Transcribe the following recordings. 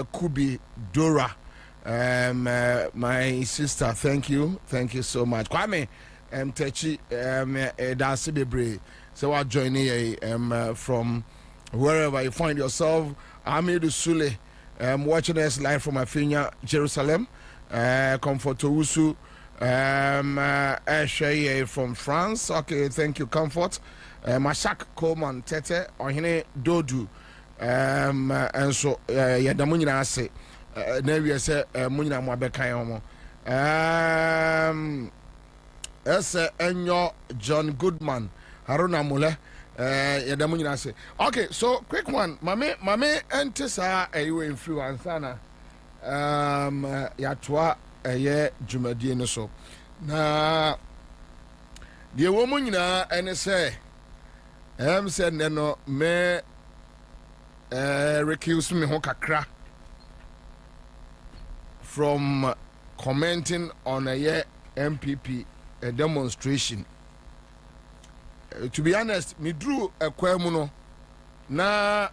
Kubi Dora, my sister. Thank you so much. Kwame, Techi, Dasi Bebre. So I join here from wherever you find yourself. Amidu Sule, watching us live from Afinia, Jerusalem. Comfort Usu, from France. Okay, thank you, Comfort. Mashak Coleman Tete, Ohine Dodu. And so Yadamunina say, Nevia say, Munina Mabeka. Enyo John Goodman, Haruna Mule, Yadamunina say. Okay, so quick one. Mame, Antisa, influence, Ansah. Yatwa ye Jumadi no so. Na the woman and say, said no me recuse me ho kakra from commenting on a year MPP a demonstration. To be honest, me drew a kwamuno na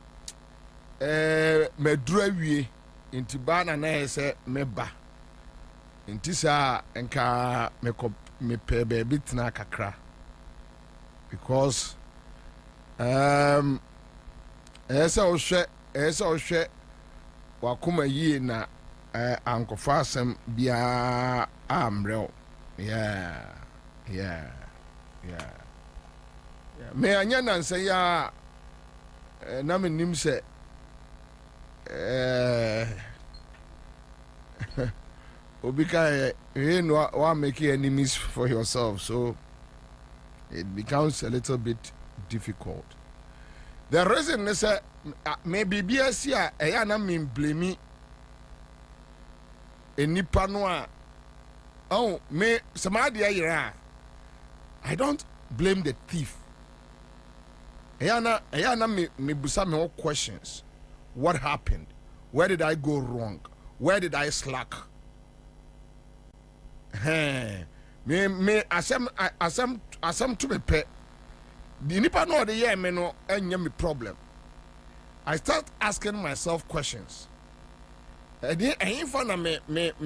me drew awie inti bana na say meba inti sa enka me pe baby tina kakra because esa ohwe wakoma yi na ankofa asem bia amreo yeah me anya nan say ya na me nim se obika you know wa make enemies for yourself, so it becomes a little bit difficult. The reason is maybe BSC I na me blame enipa no a oh me somebody ayira. I don't blame the thief. Ayana me busa me all questions. What happened? Where did I go wrong? Where did I slack? Me asem to me pet. The nipa no the year me no enya me problem. I start asking myself questions. And then I find me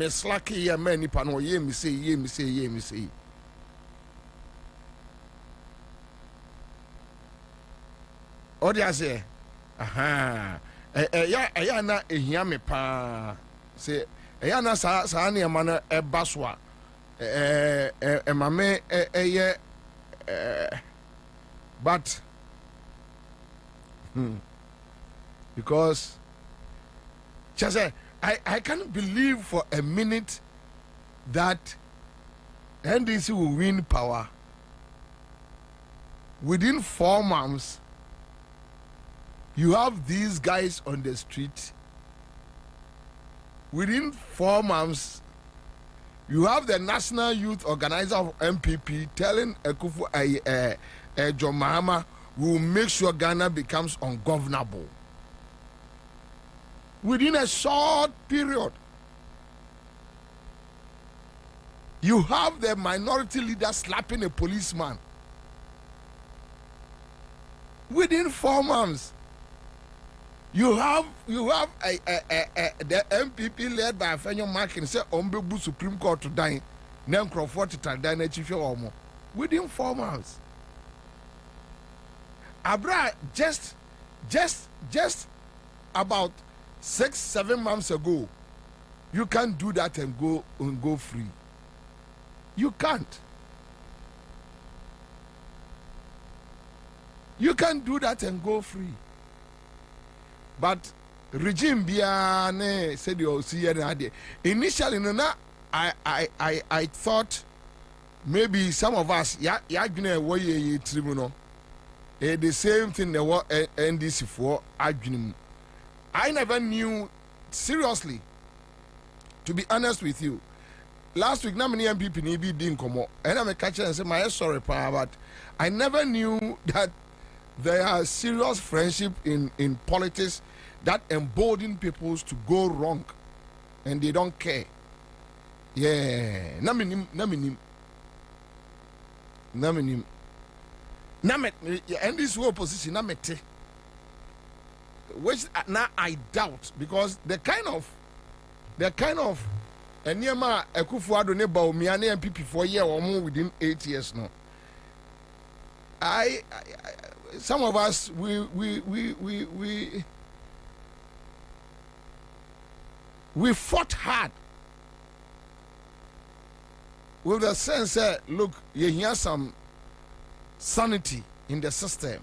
slacky here me nipa no ye me say. Odi ase. Aha. Ya na ehia me pa. Say ya na sa na ma na eba so a mame but because just I can't believe for a minute that NDC will win power within 4 months. You have these guys on the street. Within 4 months, you have the National Youth Organizer of MPP telling John Mahama will make sure Ghana becomes ungovernable. Within a short period, you have the minority leader slapping a policeman. Within 4 months, you have the MPP led by Afenyo Markin say Ombebu Supreme Court to die. Then Crawford to die chief omo. Within 4 months. Abra just about 6-7 months ago, you can't do that and go free. You can't. You can't do that and go free. But regime biane said you see initially no I thought maybe some of us ya gna way tribunal the same thing they were NDC for adwunim. I never knew seriously, to be honest with you. Last week na many MPP ni bi din komo and I'm catch and say my sorry pa, but I never knew that there are serious friendship in politics that embolden people to go wrong and they don't care. Yeah, naminim. And this whole position namete. which now I doubt, because the kind of Enyema Ekufuado ne Bawumia and MPP for a year or more within 8 years now. I some of us we fought hard with the sense that, look, you hear some sanity in the system.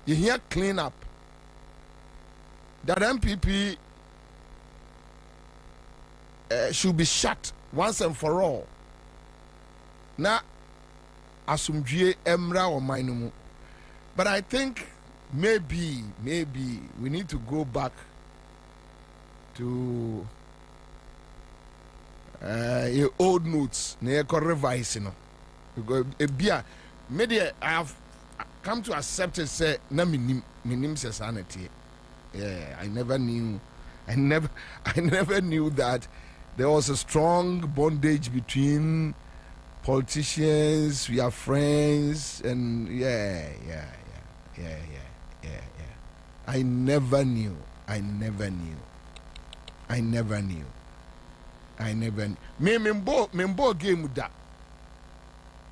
You hear clean up. That MPP should be shut once and for all. Now, asumdue emra or mainumu. But I think maybe we need to go back to your old notes. Ne revise, you know. Because maybe I have come to accept it. Say na minim sanity. Yeah, I never knew that there was a strong bondage between politicians. We are friends, and yeah. I never knew. Membo game that.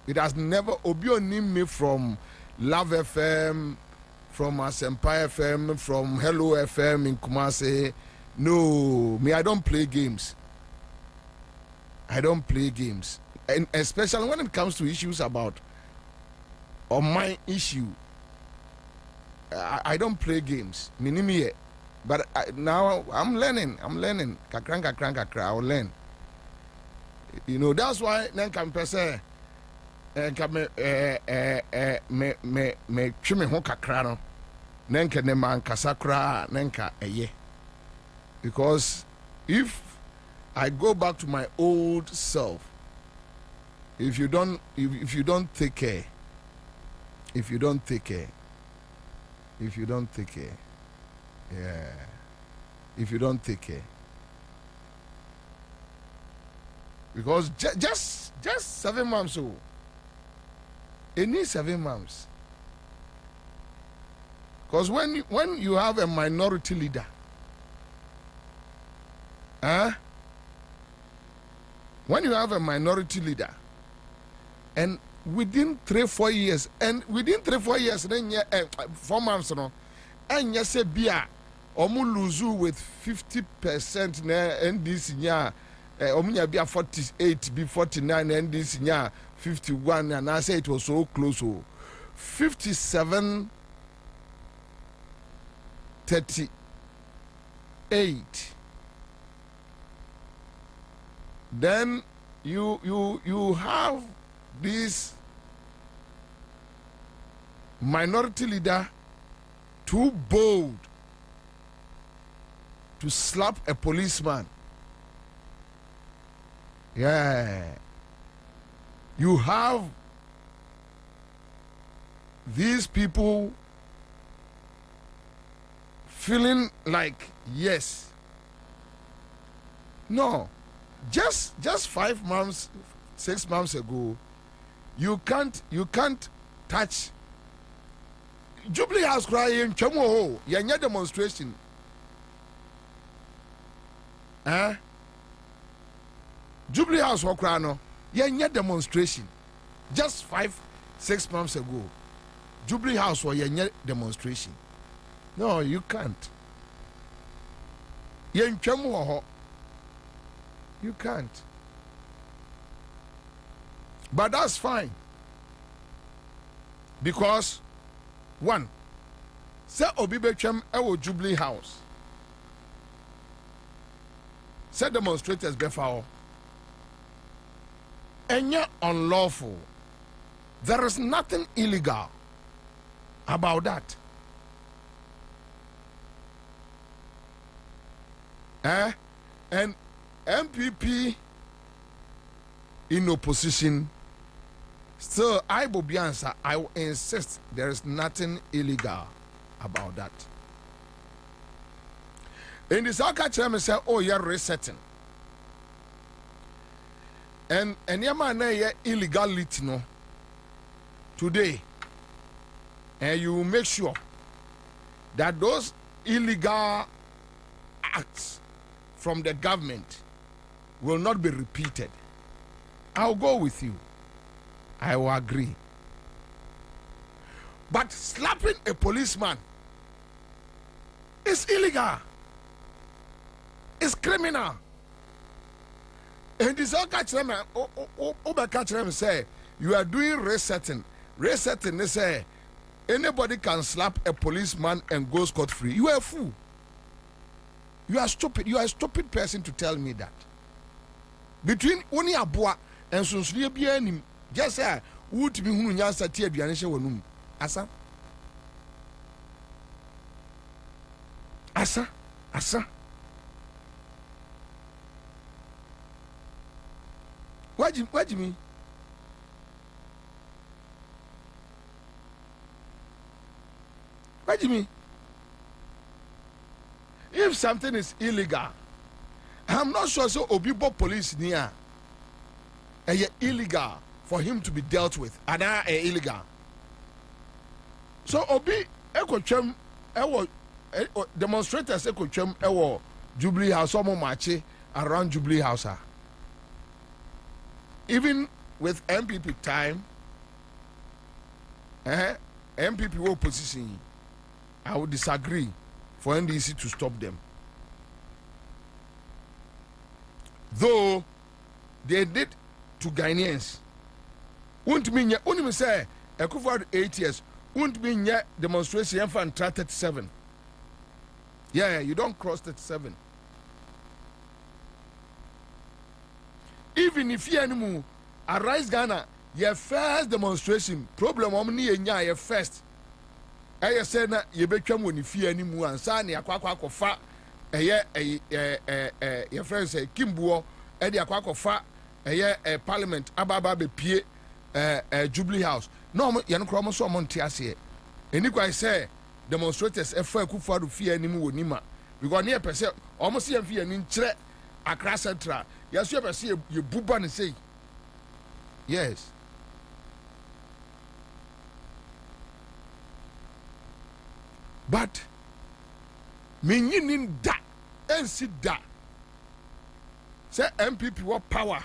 It has never obioned me from Love FM, from Asempa FM, from Hello FM in Kumasi. No, I don't play games. And especially when it comes to issues about or my issue, I don't play games. Minimi, but now I'm learning. Kakra. I'll learn. You know, that's why then can person me twime ho kakra no. Nenka ne man kasakra nenka eye. Because if I go back to my old self, if you don't take care, because just 7 months old, it needs 7 months. Because when you have a minority leader, when you have a minority leader, and within 3-4 years, then 4 months, no, and you say bia, omu luzu with 50% na NDC nya, omunya bia 48, be 49, NDC nya 51, and I say it was so close, 57, 38. Then you have this minority leader too bold to slap a policeman. Yeah. You have these people feeling like, yes. No. Just 5 months, 6 months ago, you can't touch Jubilee House crying Chamo, yanya demonstration. Jubilee House Okrano, yanya demonstration. Just 5-6 months ago, Jubilee House was yanya demonstration. No, you can't. Yen Chamo. You can't. But that's fine. Because, one, say Obibechem ewo Jubilee House. Say demonstrators before. And you're unlawful. There is nothing illegal about that. And MPP in opposition, still I will be Ansah. I will insist there is nothing illegal about that. In the Saka chairman say, oh, you're resetting. And your man illegality no today. And you make sure that those illegal acts from the government will not be repeated. I'll go with you. I will agree. But slapping a policeman is illegal. It's criminal. And this all catch them. Catch them say you are doing resetting. Resetting. They say anybody can slap a policeman and go scot-free. You are a fool. You are stupid. You are a stupid person to tell me that. Between Oni Abua and Sunsria Bianim, just say, would be who Ansah Tia Bianisha Wanum. Ansah? Ansah? Ansah? What do you mean? What do you mean? If something is illegal, I'm not sure so Obibo police near illegal for him to be dealt with. And illegal. So Obi Ekochem demonstrators Ekochem Jubilee House or marche around Jubilee House. Even with MPP time, MPP will position. I would disagree for NDC to stop them. Though they did to Ghanaians. Won't mean ya only say a covered 8 years. Won't mean ya demonstration for 37. Yeah, you don't cross 37. Even if you anymore arise Ghana, your first demonstration problem omni enya your first. I said na ye betwam woni fie anymore ansa na akwa your friend say Kimbuo e de akwa parliament ababa be pie Jubilee House. No ye no kro so monte ase. Eni kwa say demonstrators efa Akufo-Addo fie anymore wonima because near person almost see fie ni nkyere Accra Central. Yes, you ever see you buba and say yes. But meaning that and see that say MPP what power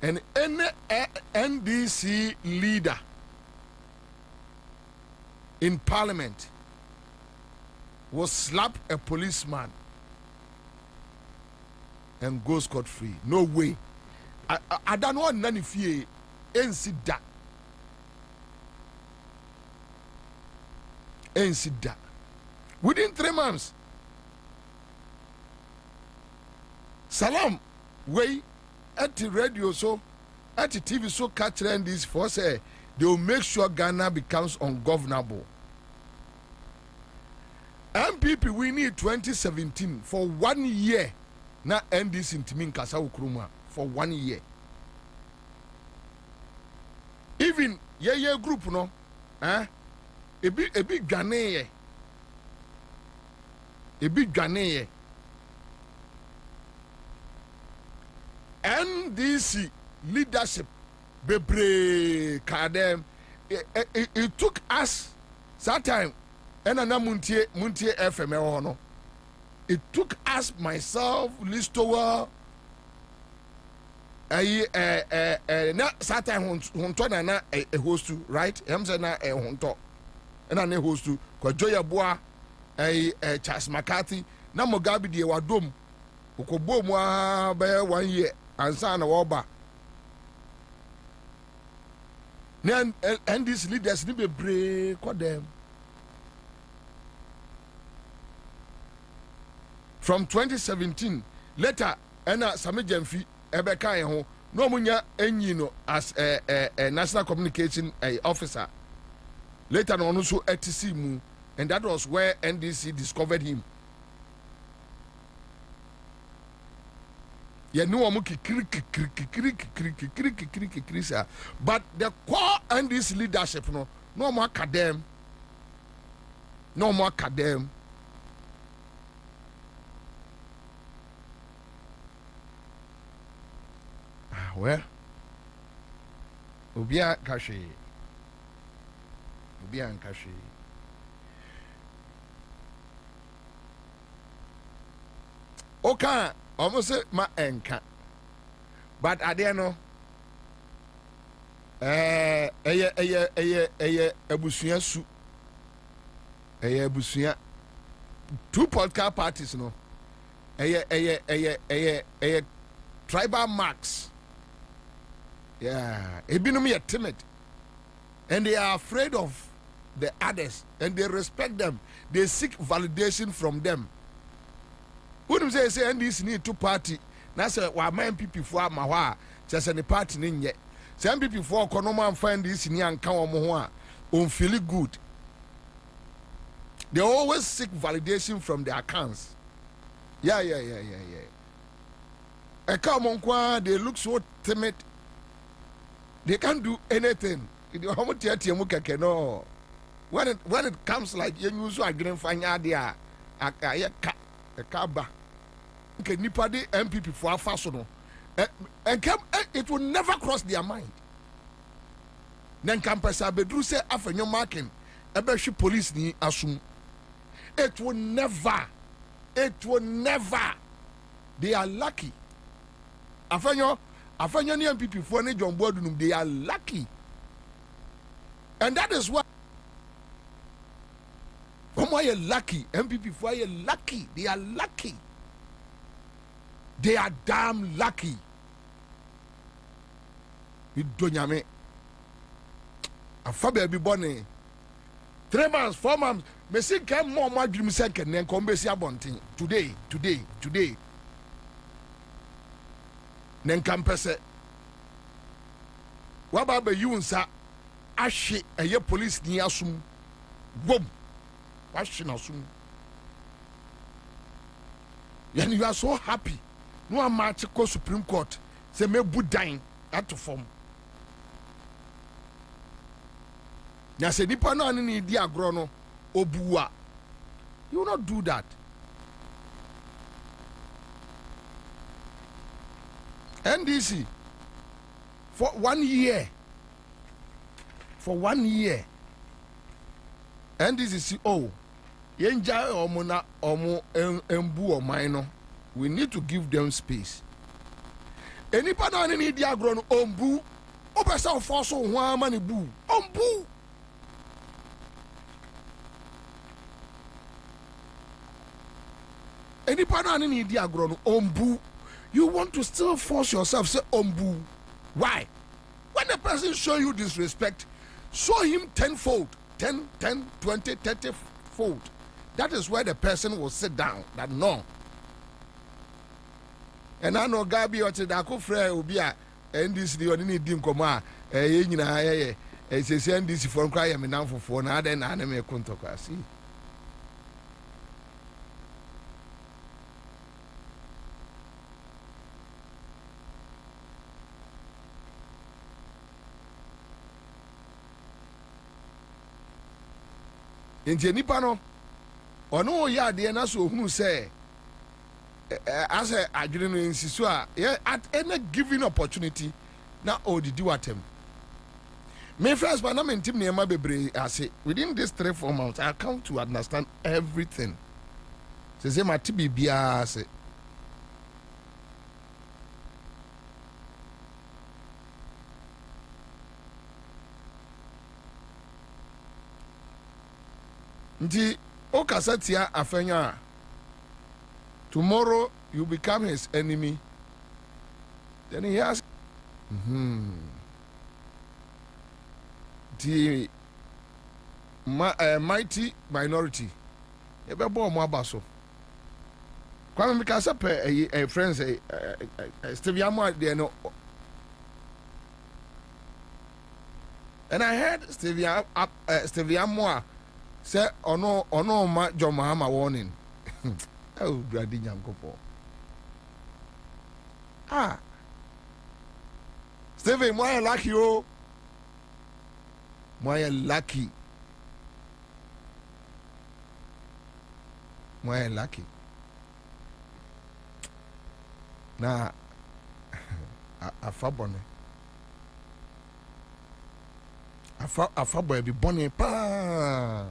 and any NDC leader in parliament will slap a policeman and go scot-free. No way. I don't want none of you and see that. And see that. Within 3 months. Salam, way at the radio so, at the TV so catch this for say they will make sure Ghana becomes ungovernable. MPP we need 2017 for 1 year. Na NDC ntimi nkasa ukruma for 1 year. Even ye group no, ebi dwane ye. NDC leadership bebre kadem. It took us that time. Enana muntie FM no. It took us, myself, Listowa, na Satan Honto na a host to, right? Emsa na a Honto. And a host to Kwajoya Boa, a Charles McCarthy, na Mugabe de Wadum, Ukobo mwa by 1 year, Ansah na Oba. And these leaders need to break them. From 2017, later, Sami Jemfi Ebeka ho no munya enyino as a national communication officer. Later on also ETC mu, and that was where NDC discovered him. But the core NDC leadership no more academ. No more academ. Well, Ubia Kashi. Okay, almost say ma enka. But adeno abusua su. Abusua. Two political parties no. Tribal marks. Yeah. Ebinum ye timid. And they are afraid of the others. And they respect them. They seek validation from them. Who say NDC need two party? Now say wa man people for ma wa just any party ni nye. Some people for konoma find this ni anka omo ho a on feel good. They always seek validation from their accounts. Yeah. A common kwa, they look so timid. They can't do anything. When it comes like you use a green fanya dia a kaba. Okay, nipadi MPP for a fasono. And it will never cross their mind. Then campus abedru say afenyo marking ebeshi police ni assume. It will never. They are lucky. Afenyo ni MPP for any John Bodunum, they are lucky. And that is why you lucky. MPP for you lucky. They are lucky. They are damn lucky. You don't know me. A fabe be born 3 months, 4 months. Me see come more my dream second then come be see abonting. Today. Then campese. What about you Ansah? Ashe a police ni asum. Boom. Wash na asum. And you are so happy. No match go Supreme Court. Say me budine at to form. Now say nipa no ani di agro no obuwa. You will not do that. NDC for 1 year. For 1 year. NDC yenja omuna omu embu omaino. We need to give them space. Enipa no ani di agro no ombu. Obesa force ho amani bu. Ombu. Anybody need the agro ombu. You want to still force yourself say ombu. Why? When the person show you disrespect, show him 10-fold, 10, 20, 30-fold. That is where the person will sit down. That no. And I know Gabi or Chedako Frere will be a NDC or any dim coma. It's a NDC for cry and now for another and anime contocracy. Nti nipa no ono ya de na so hunu say as a adwene no insiso a at any given opportunity na odidi watem me first but na mentim ne ma bebre ase within this 3-4 months I come to understand everything say ma tibi bia ase nti okasatia afenya tomorrow you become his enemy then he has the mighty minority ebebo mo abaso kwame mikasa pe friends Stevie Amo there no and I heard Stevie Amo say ono ma John Mahama warning. Oh brady nyankopo. Stevie moya lucky o. Moya lucky. Moya lucky. Na afabone. Afabo be bonne pa.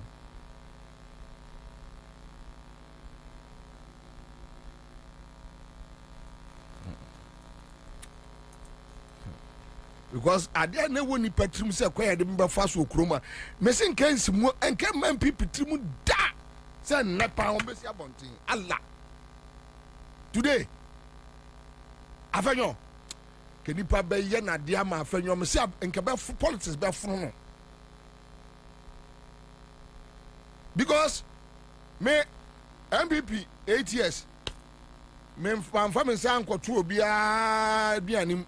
because ade na woni patrim se kwaya de mba fa so okroma mesin kan simu enka man pipi trimu da se na pa won besi abontin Allah today afenyo ke nipa be ye na de ama afenyo me se enka be politics be funu no because me MPP 8 years me famfa me san kwoto obia bianim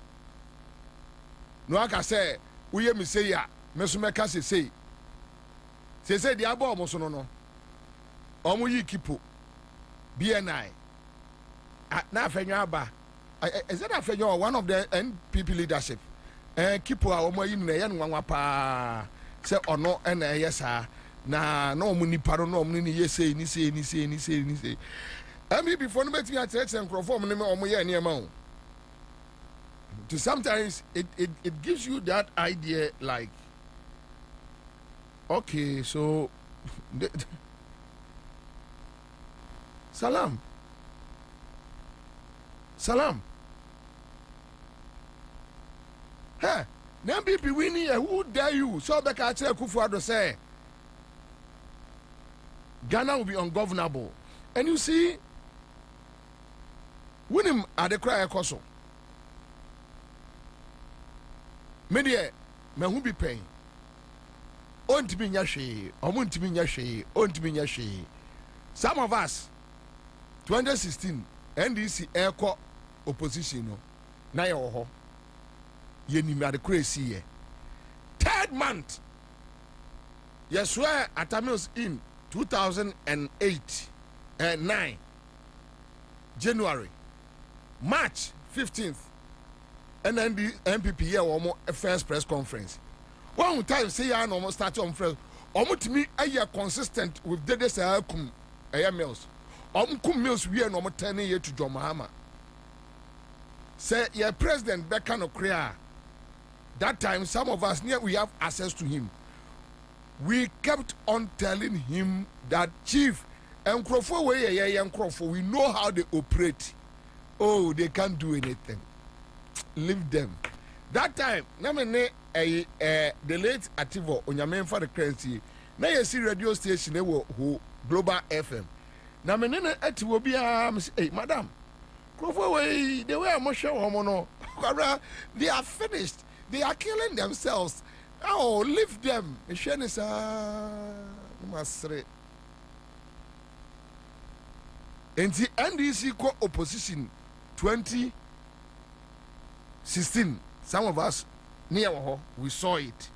no aka say uye me say ya me so me ka say di abo omo so no omo yi kipo BNI na afenyo aba is that afenyo one of the NPP leadership kipo a omo yi na ye nwanwa pa say ono na yesa na omo nipa no omo ni ye say ni say before no bet me at microphone me omo ye ne ma o. To sometimes it gives you that idea like, okay, so salam hey now people winning who dare you so back at Kufuado say Ghana will be ungovernable, and you see when him at the cry koso media me who be paying ontimi nya hwe omontimi nya hwe ontimi nya hwe. Some of us 2016 NDC eko opposition no na ye wo ho ye ni me crazy ye 3rd month yes swear atamios in 2008 9 January March 15th and then the MPP here almost first press conference. One time say I almost start on first. Almost to me I consistent with Dede Sayakum meals. Kum meals we are no 10 years to John Mahama. Say your president Bekano Korea. That time some of us near we have access to him. We kept on telling him that chief and Crawford way young Crawford, we know how they operate. Oh, they can't do anything. Leave them. That time, na me ne the late Ativo onyame for the currency. Na ye see radio station e wo Global FM. Na me ne Ativo bia hey madam. Krofo way the way am show omo no. They are finished. They are killing themselves. Oh, leave them. Shenisa masre. Enti NDC co opposition 2016, some of us near we saw it,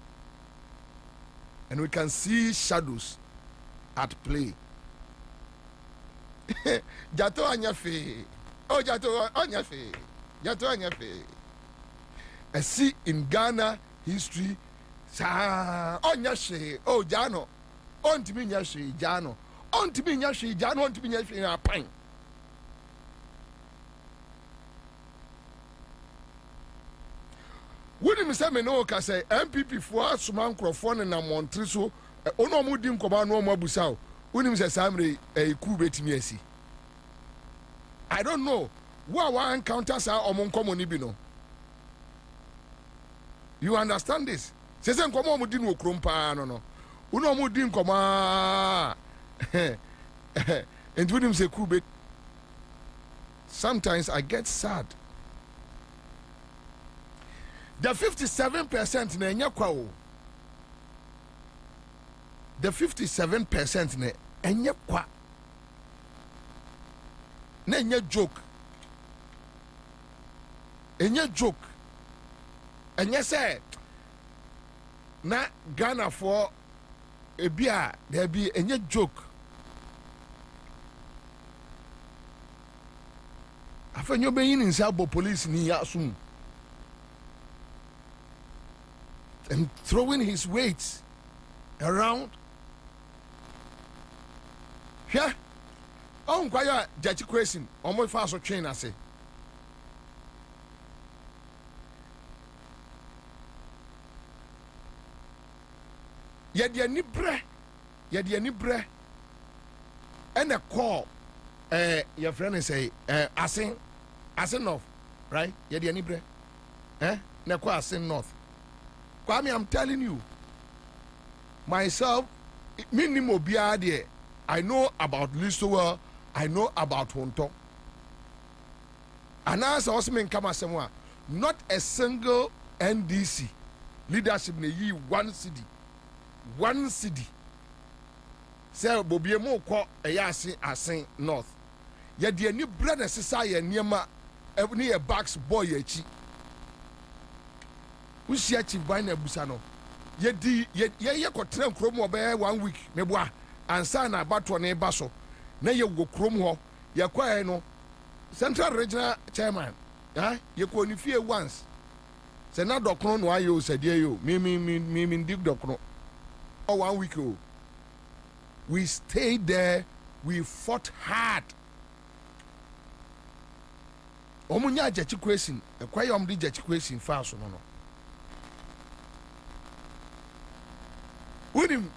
and we can see shadows at play. Jato anyafe, oh Jato anyafe, Jato anyafe. I see in Ghana history, sa onyashe, oh Jano, on to me nyashe, Jano, on to me nyashe, Jano, on to me nyashe, a pine. Wouldn't me say me no ka say MPP for Suman Crawford na Montri so ono mu di nkoba no mo abusa o wouldn't say samre ku betimi asi. I don't know wa encounter sa omo nkomo ni bi no. You understand this? Say nkomo mu di no okrom pa no no. Uno mu di nkoma and wouldn't say ku bet. Sometimes I get sad. The 57% na enya kwa o. The 57% na enya kwa. Na enya joke. Enya joke. Enya say na Ghana for ebia there be enya joke. Afenyo be yin nsa bo police ni ya sum. And throwing his weights around. Yeah. Oh, kwaya jaji question. Omo fa so train ase. Yede ani bre. And a call your friend say asin north, right? Yede ani bre. Na call asin north. Kwame, I'm telling you, myself, minimum obiade. I know about Listowel, I know about Honto. And as I was saying, not a single NDC leadership in ye one city. Say Bobie mo ko eyase asen north. Ye de ani brother sisa ye niema ne ye backs boy ye chi. Usia chief by na busa no. Ye di ye kotra krom obe 1 week me boa. Ansah na bato ne ba so. Na ye go krom ho. Ye kwae no Central Regional Chairman. Ye ko ni fie once. Se na dokron no ayo sadie yo. Me dig dokron. Oh 1 week o. We stayed there. We fought hard. Omunya jachi question. Ekwa yom di jachi question fa so no. Unim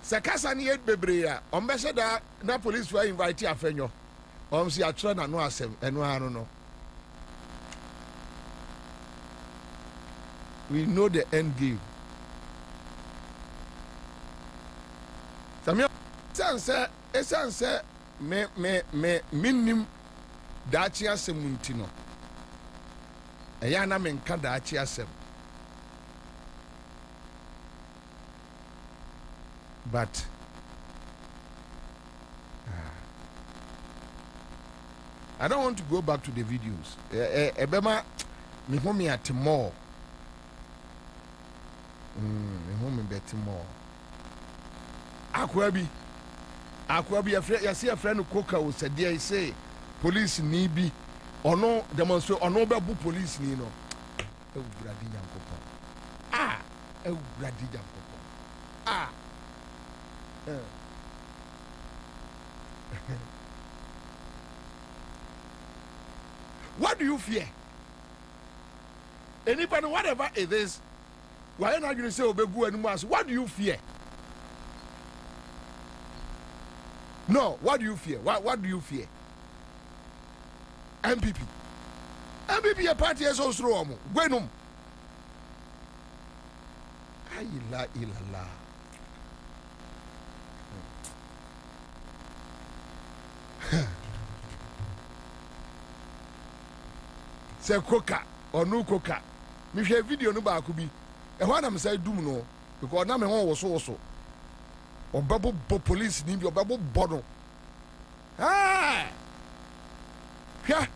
sakasa ni et bebreya. Ombese da na police were invite afenyo. Si atra na no asem eno anu no. We know the end game. Samia esanse me minim dachi asem ntino. Eya na me nka dachi asem. But I don't want to go back to the videos. Ebema me home at more. Me home bet more. Akwabi ya see a friend Coca who said there say police ni bi ono demonstrate ono be bu police ni no. E wurade Nyankopon. E wurade Nyankopon. What do you fear? Anybody, whatever it is, why not you say obegu anymore? What do you fear? No, what do you fear? What do you fear? MPP. MPP a party is also wrong. Gwenum. Ayila ilala. Say coca or no coca. Me share video no ba kubi. E ho na me say dum no because na me ho wo so. Obabo police ni bi obabo bono. Hia,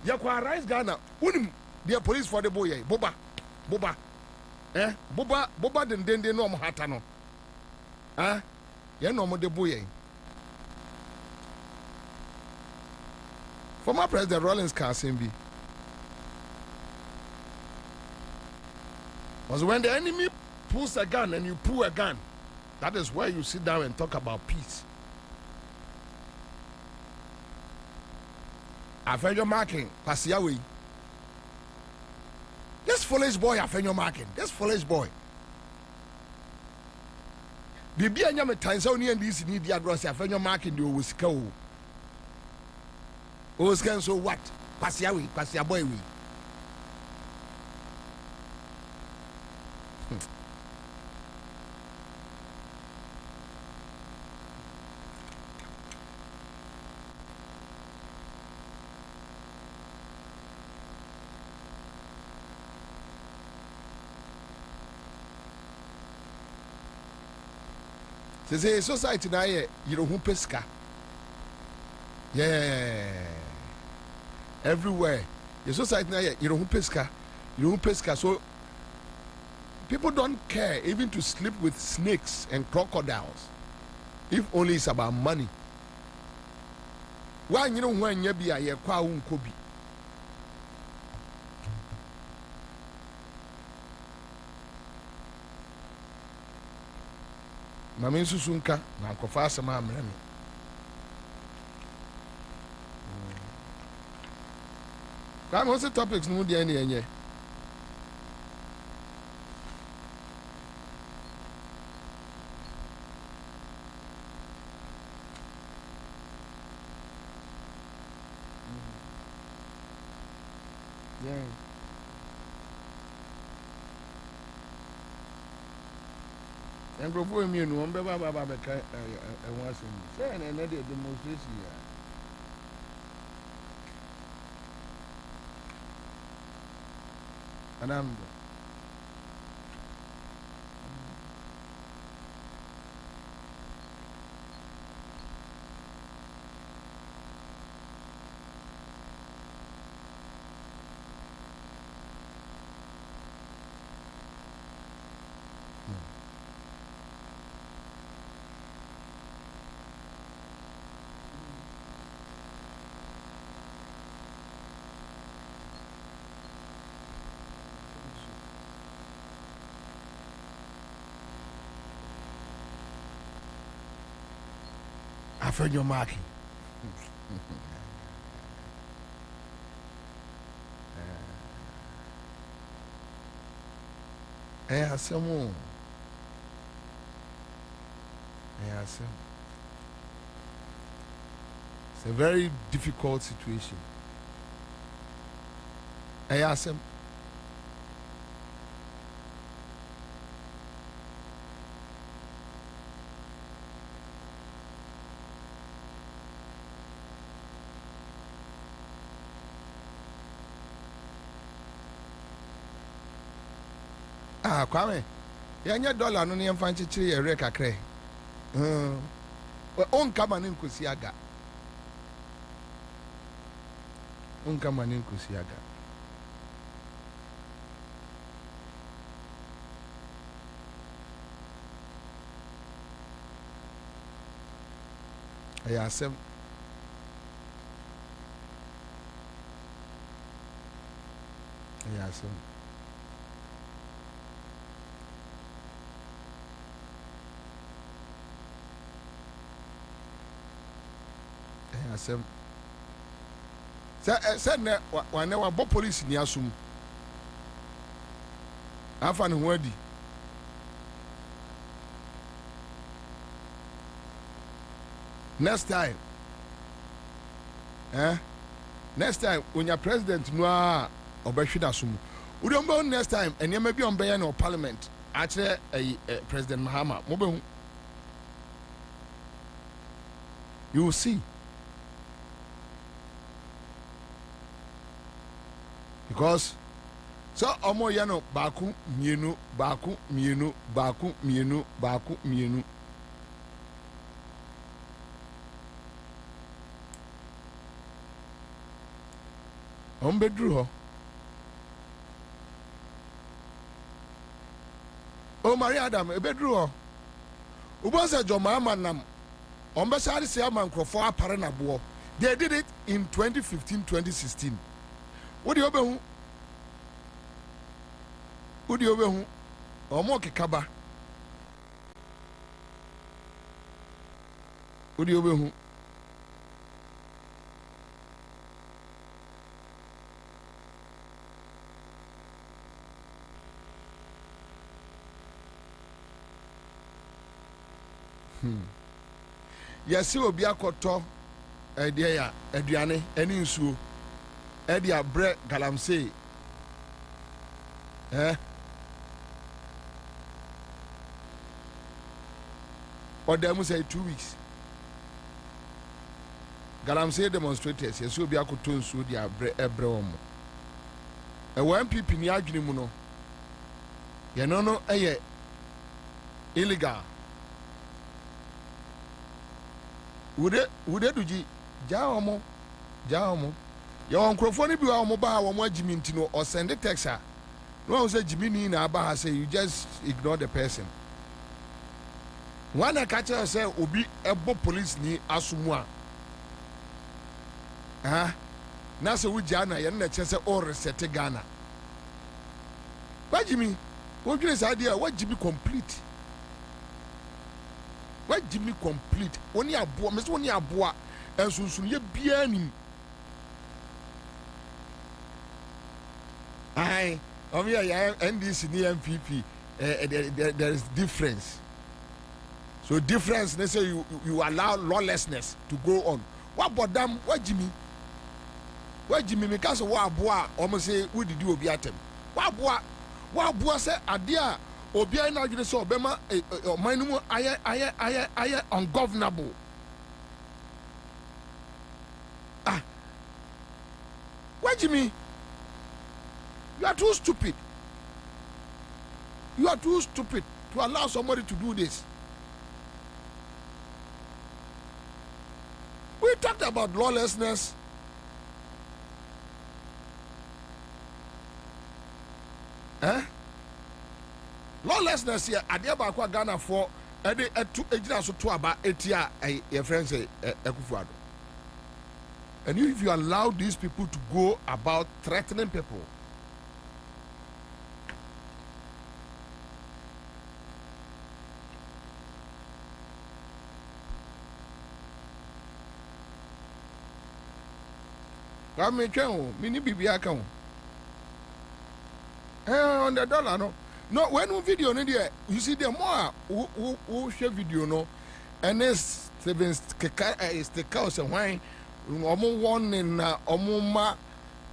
ya kwa rise Ghana. Unim the police for the boy boba. Boba den no mo hata no. Ya no mo de boy. Former President Rawlings Kasimbi was when the enemy pulls a gun and you pull a gun. That is where you sit down and talk about peace. Afenyo marking, Pasiawi. This foolish boy, Afenyo marking. This foolish boy. Bibi anyame Tanzania and this need the address Afenyo marking the Wisco. Oscan so what? Pasiawi, Pasiaboy. Say society na ye you know pesca. Yeah. Everywhere. The society na ye you know pesca. You know pesca. So people don't care even to sleep with snakes and crocodiles. If only it's about money. Why you know when you be a ye kwa unkobi. Mami susunka na nkofa asema amre me. Kwa mo se topics no dia ni enye. And go for me, no one be Baba Baka and was saying another demonstration. And I'm after your marking. Some more. It's a very difficult situation. I ask him. Kwame, yanya dollar no ne mfa nkyekere ye reka kre. On kama ne nkosi aga. On kama ne nkosi aga. Ayasem. Ayasem. Asem said one never bought police in Yasum. I found wordy. Next time, next time when your president no obeshida sum, we don't go next time, and you may be on Bayan or Parliament. Actually, President Mahama, you will see. Because so omo yano baku mienu bedru ho. Oh Maria Adam e bedru ho. Ubonsa joma manam ombe sari se amankrofo apare na bo. They did it in 2015-2016. What do you obehu? What do you obehu? Omo kekaba. What do you obehu? Yesi obi akoto dia ya aduane eni nsuo edia bre galamsey Odamu say 2 weeks. Galamsey demonstrators yesi obi akoto nsuo dia bre omo. E one people ni adwene mu no. Ye no eye illegal. Would duji jaomo ya onkrofo ni bi wa omo ba wa mo agimi ntino or send the text no say jimi ni na aba say you just ignore the person. One catch say obi ebo police ni asumwa na say wo jana ye na che say all reset Ghana ba jimi wo dwene say dia wa jimi complete. Why Jimmy complete? Only a boy, Miss Only a boy, and soon you be any. Aye, here, and this in the MPP, there is difference. So, difference, they say you allow lawlessness to go on. What about them? What Jimmy? What Jimmy? Because what boy, almost say, who did you be at him? What boy say, Adia, Obia na adwene so obema man mu aye ungovernable. What do you mean? You are too stupid. You are too stupid to allow somebody to do this. We talked about lawlessness. Lawlessness here at the Abakwa Ghana for to about 8 years, your friends say, Ekufuado. And if you allow these people to go about threatening people, come mini bibi on the dollar no when video no there you see the more who share video no and it's seven stick house and wine one in omuma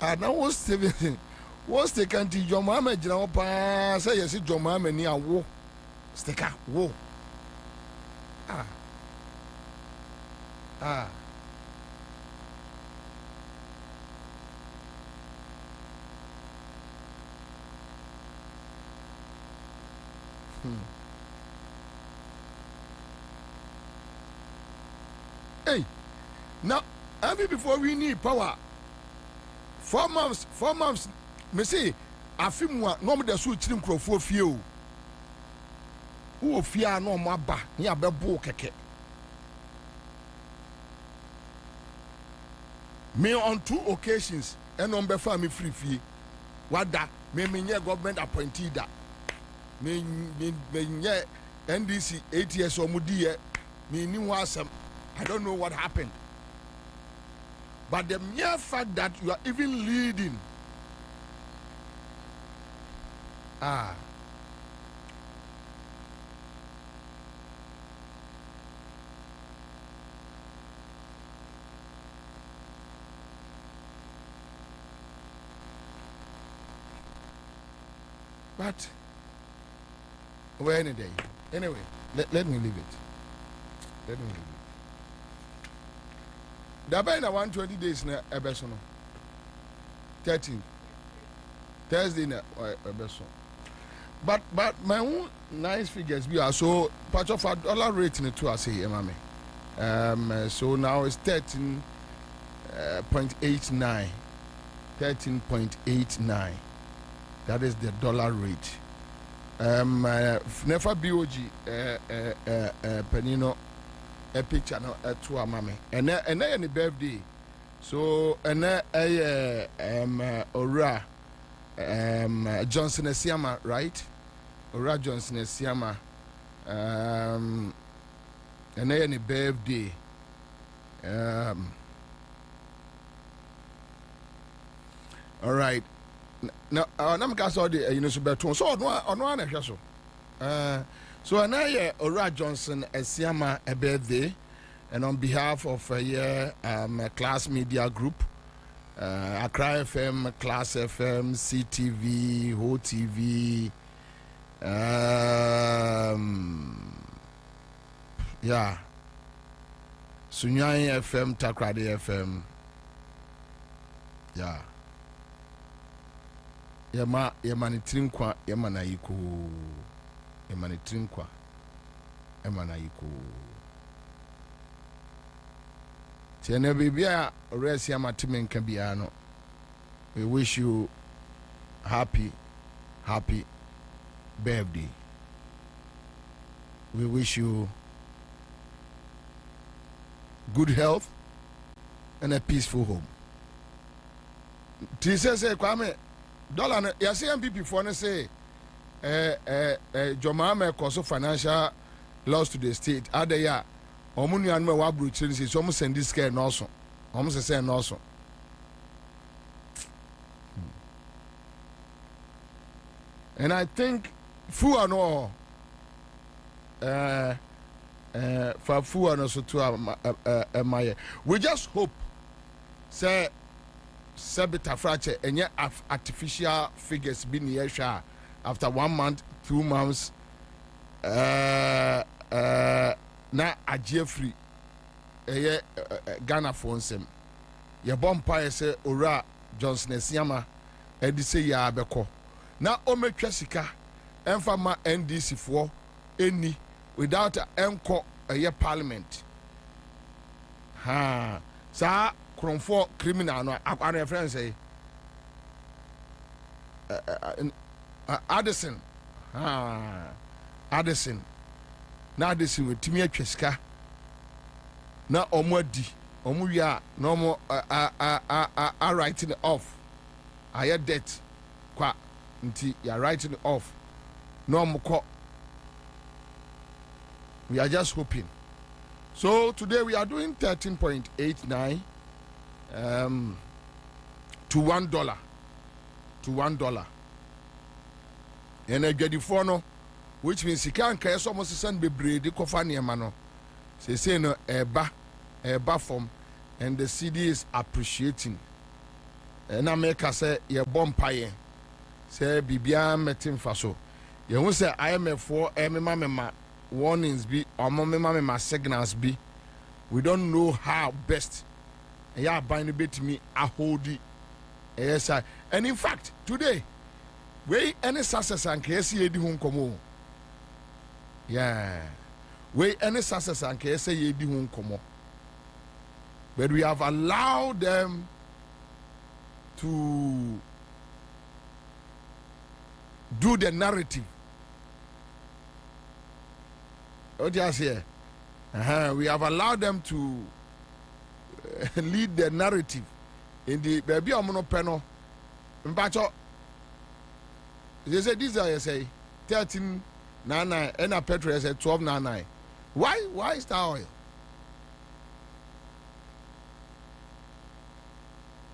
and now was seven was the country your mama general pa say yes your mama ni awo sticker wo Hey, now, even before we need power, 4 months, me say, I feel more, no more the switch him for few. Who fear no more ba, near Babo Keke. Me on 2 occasions, and on before me free fee. What that? Me government appointee that. Me NDC 8 years or Mudia, me knew awesome. I don't know what happened. But the mere fact that you are even leading. But, well, any day. Anyway, let me leave it. Let me leave it. Dabei na 120 days na ebeso no 13 Thursday na ebeso but my own nice figures we are so part of our dollar rate in to say emame so now it's 13.89 13.89 that is the dollar rate never BOG penino a picture no to a mommy and any birthday so and Ora Johnson Esiama, right? Ora Johnson Esiama and any birthday all right now I'm cast all the you know so so so another Ora Johnson Esiama a birthday, and on behalf of Class Media Group, Accra FM, Class FM, CTV, Ho TV, Sunyani FM, Takrady FM, Yamani Trinkwa, Yamana Yiku. Emani Trinkwa, Emana Yiku. Tiene Bibia, Resia Matimen Cabiano. We wish you happy birthday. We wish you good health and a peaceful home. Tisa say, Kwame, dollar, yasi MPP for say. Jomama cause of financial loss to the state. Other ya, Omuni and my wabru children, so almost send this care and also. Almost say and also. And I think Fu no for Fu and also to my we just hope say Sabita fracture and yet artificial figures being here. after 1 month, 2 months, na agye free Ghana for nsem ye bompa say ora Johnson Esiama edi say ya abeko na o metwa sika emfa ma NDC for any without enko parliament ha sa kronfo criminal no akwa friend say Addison Addison na Addison we timi atwa sika na omwadi omwia na omo are writing it off aye debt kwa nti you are writing it off no omko we are just hoping. So today we are doing 13.89 to $1 to $1 and a for no, which means you can't care so much send be breed the kofani mano. Say no eba form and the CD is appreciating. And I make us say ye bompire. Say bibia metin faso. You won't say IMF for mama warnings be or mama signals be. We don't know how best. Yeah, bind a bit me a hold it. Yes, I. And in fact, today, we any success and case ye di home come. Yeah. We any success and case ye di home come. But we have allowed them to do the narrative. What do you say? We have allowed them to lead the narrative in the baby omonopeno. Mbacho, they say this I say 13.99 and a petrol say 12.99. Why is that oil?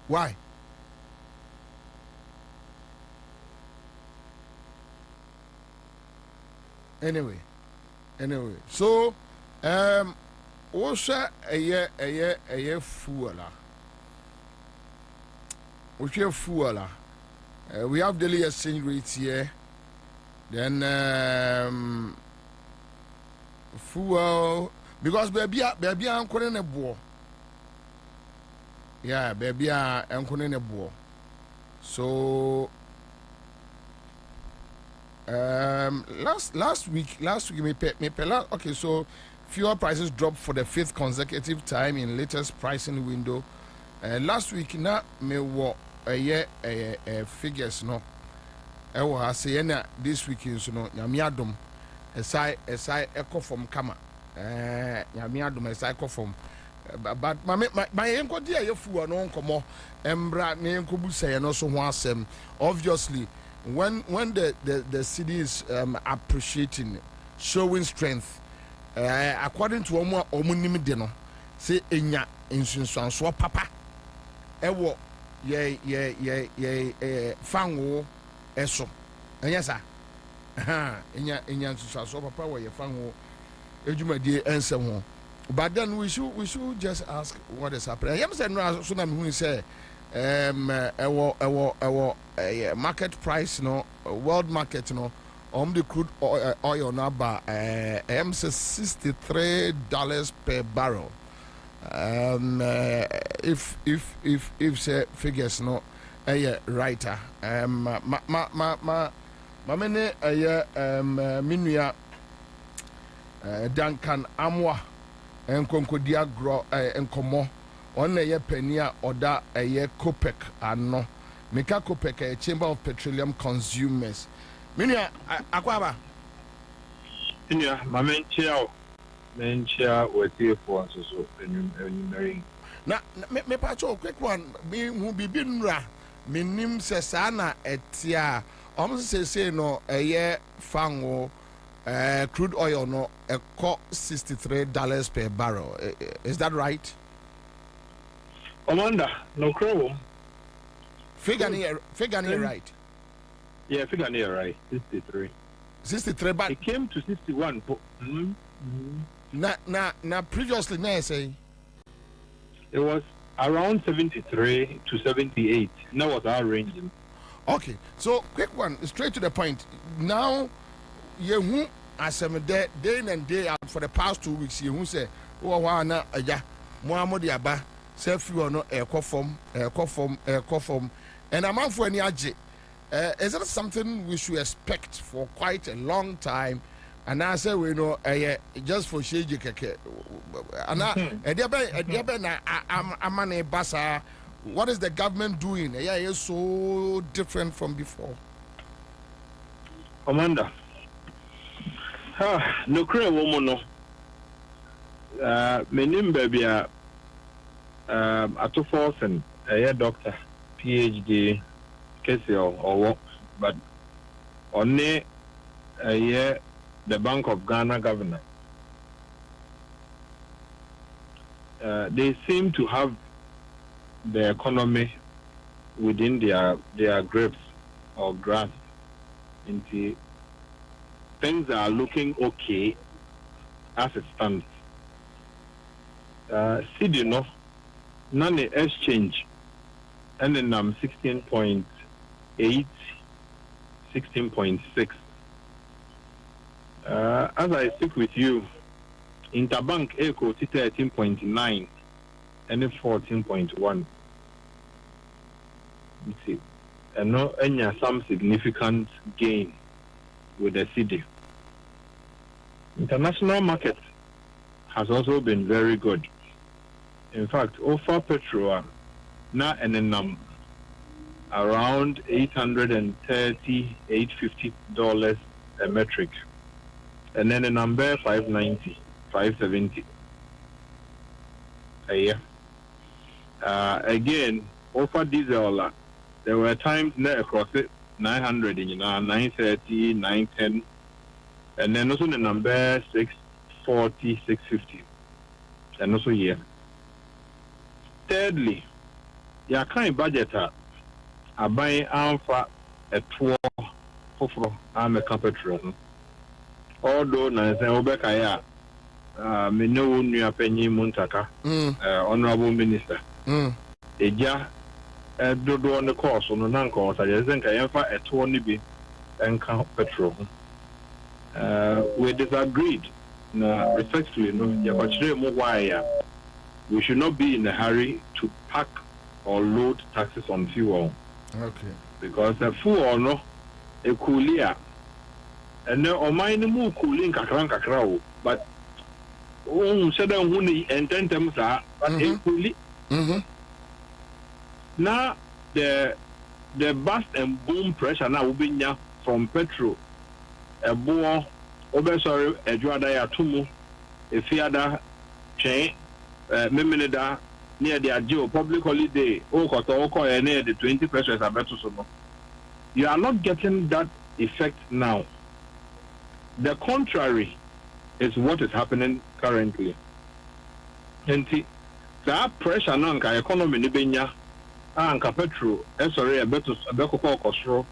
Why? Anyway, so also a year fuel. We have daily exchange rates here. Then fuel because baby I'm calling a boy. Yeah, baby I'm calling a boy. So last week me okay, so fuel prices dropped for the 5th consecutive time in latest pricing window. Last week na me wo figures no I say na this week so no nyame adom esai echo from kama nyame adom esai echo from but my enko dia ye fuel no nkomo embra ne enko bu say no so ho asem. Obviously when the city is appreciating, showing strength, according to omunim de no say enya insunsuanso papa ewo ye fanwo eso enya sa enya insunsuanso papa wo ye fanwo ejumadi ensem ho. But then we should just ask what is happening. I am saying no so na me hu say market price no world market no the crude oil now by $63 per barrel. If say figures no writer ma mene minua Duncan Amwa enkonkodia gro enkomo on a penia order a year COPEC ano Mika COPEC a Chamber of Petroleum Consumers. Minia Akwaba. Minia, my mentia was here for us so enumerate. Now, me pacho quick one be who be binra. Minim sesana etia. Almost say no a year fango crude oil no a cost $63 per barrel. Is that right? Amanda, no crow. Figure near right. Yeah, figure near right. 63, but it came to 61. Now previously, I say it was around 73 to 78. That was our range. Okay, so quick one, straight to the point. Now, you as a day in and day out for the past 2 weeks, you say, oh, wana, ja, Muhammad Yaba, self you are not a coffom, and I'm out for any aje. Is that something we should expect for quite a long time? And I say, we know, just for shade, and I'm a bassa. What is the government doing? Yeah, it's so different from before. Commander. No cray woman no. Menim baby at 2,000 a doctor, PhD, case or work, but only a year the Bank of Ghana governor. They seem to have the economy within their grips or grasp. Into things are looking okay as it stands. CD no, none exchange, and then 16.8, 16.6. As I speak with you, interbank echo 13.9 and 14.1. You see, and no any some significant gain with the city. International market has also been very good. In fact, offer petrol now and then around $830, $850 a metric, and then a number 590, 570 a year. Again, offer diesel. There were times across it 900, 930, 910, and then also the number 640, 650, and also here. Thirdly, your kind budget are buying Ansah a tour for American petrol. Although Nancy Obekaya, me no new penny Muntaka, honorable minister, Eja. Do on the course on the non-course. I think I have a 20 and count petrol. We disagreed. Respectfully, we should not be in a hurry to pack or load taxes on fuel. Okay. Because the fuel no a coolia, and no or mine move cooling kakran, but said only and 10 times are but a coolie. Now the bust and boom pressure now will be from petrol, a boa, obesori, a juada tumu, a fiada chain, meminida near the geo public holiday, and near the 20 pesos are better so. You are not getting that effect now. The contrary is what is happening currently. And that pressure now economy ni benya. Anka petrol, sorry, a better costro.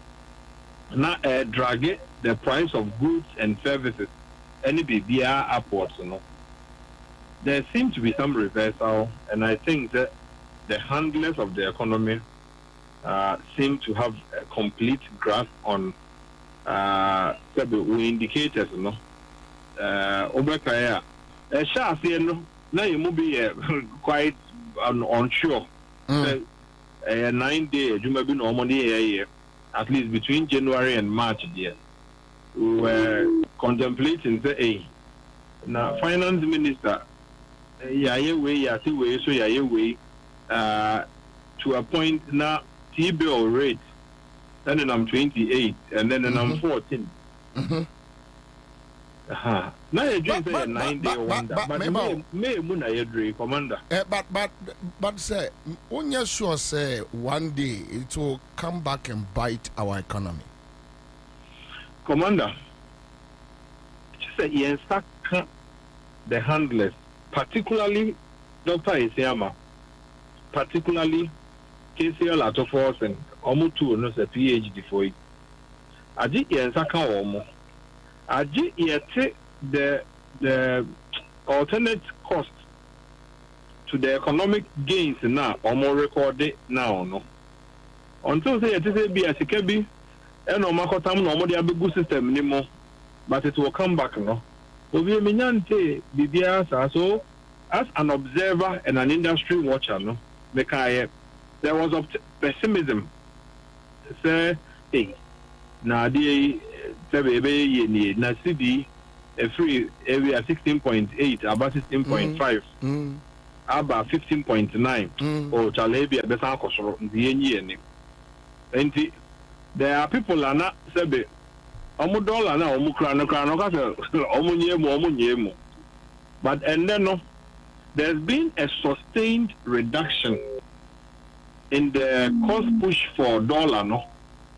Now, drag the price of goods and services, any BBR upwards, There seems to be some reversal, and I think that the handlers of the economy seem to have a complete grasp on we indicators, Obekaya. Now you will be quite unsure. 9 days, you may be normally a year, at least between January and March, dear. We were contemplating the now finance minister, so to a point now T-bill rate, then I'm 28, and then I'm 14. Now you just say a 9-day wonder, but may agree, Commander. But say, when you sure say one day it will come back and bite our economy, Commander. Just say yes, the handlers, particularly Dr. Isiama, particularly KCL at force and almost two knows a PhD for it. I did yes, I can't. I did the alternate cost to the economic gains now, or more recorded now, no. until say it is be a sikebi and no makotam no more good system anymore, but it will come back no. Obi eminante bibia so as an observer and an industry watcher no, there was pessimism. Say hey na dey baby ye na CD a free area 16.8 about 16.5 about 15.9 or chalebi besan kosoro the yenye enti there are people are not sebe omu dollar na omu kra no ka omu nyemu but and then no there's been a sustained reduction in the cost push for dollar no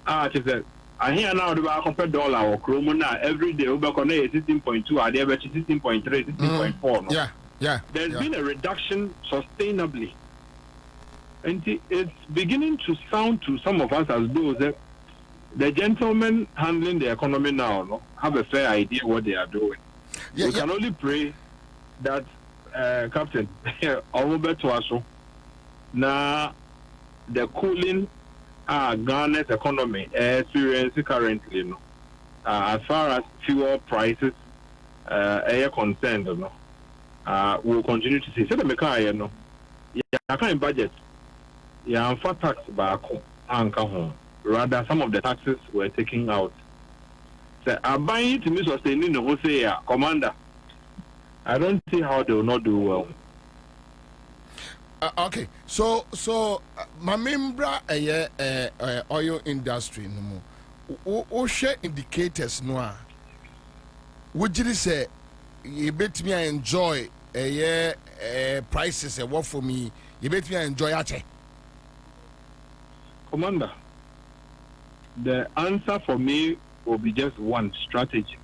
it is I hear now the compare dollar or chrome now every day over 16.2 are there 16.3 16.4 no? Yeah. There's been a reduction sustainably. And it's beginning to sound to some of us as though the gentlemen handling the economy now no, have a fair idea what they are doing. We can only pray that, Captain, now the cooling Ghana's economy experiencing currently, no, as far as fuel prices are concerned, no. We'll continue to see. So the Mekaya, no, I can't budget. Yeah, for tax back home. Rather, some of the taxes were taken out. So I buy it to me sustaining the whole say, Commander. I don't see how they will not do well. Okay, so my member oil industry no more. O share indicators no. Would you say? You bet me I enjoy prices work for me. You bet me I enjoy it. Commander, the answer for me will be just one strategy.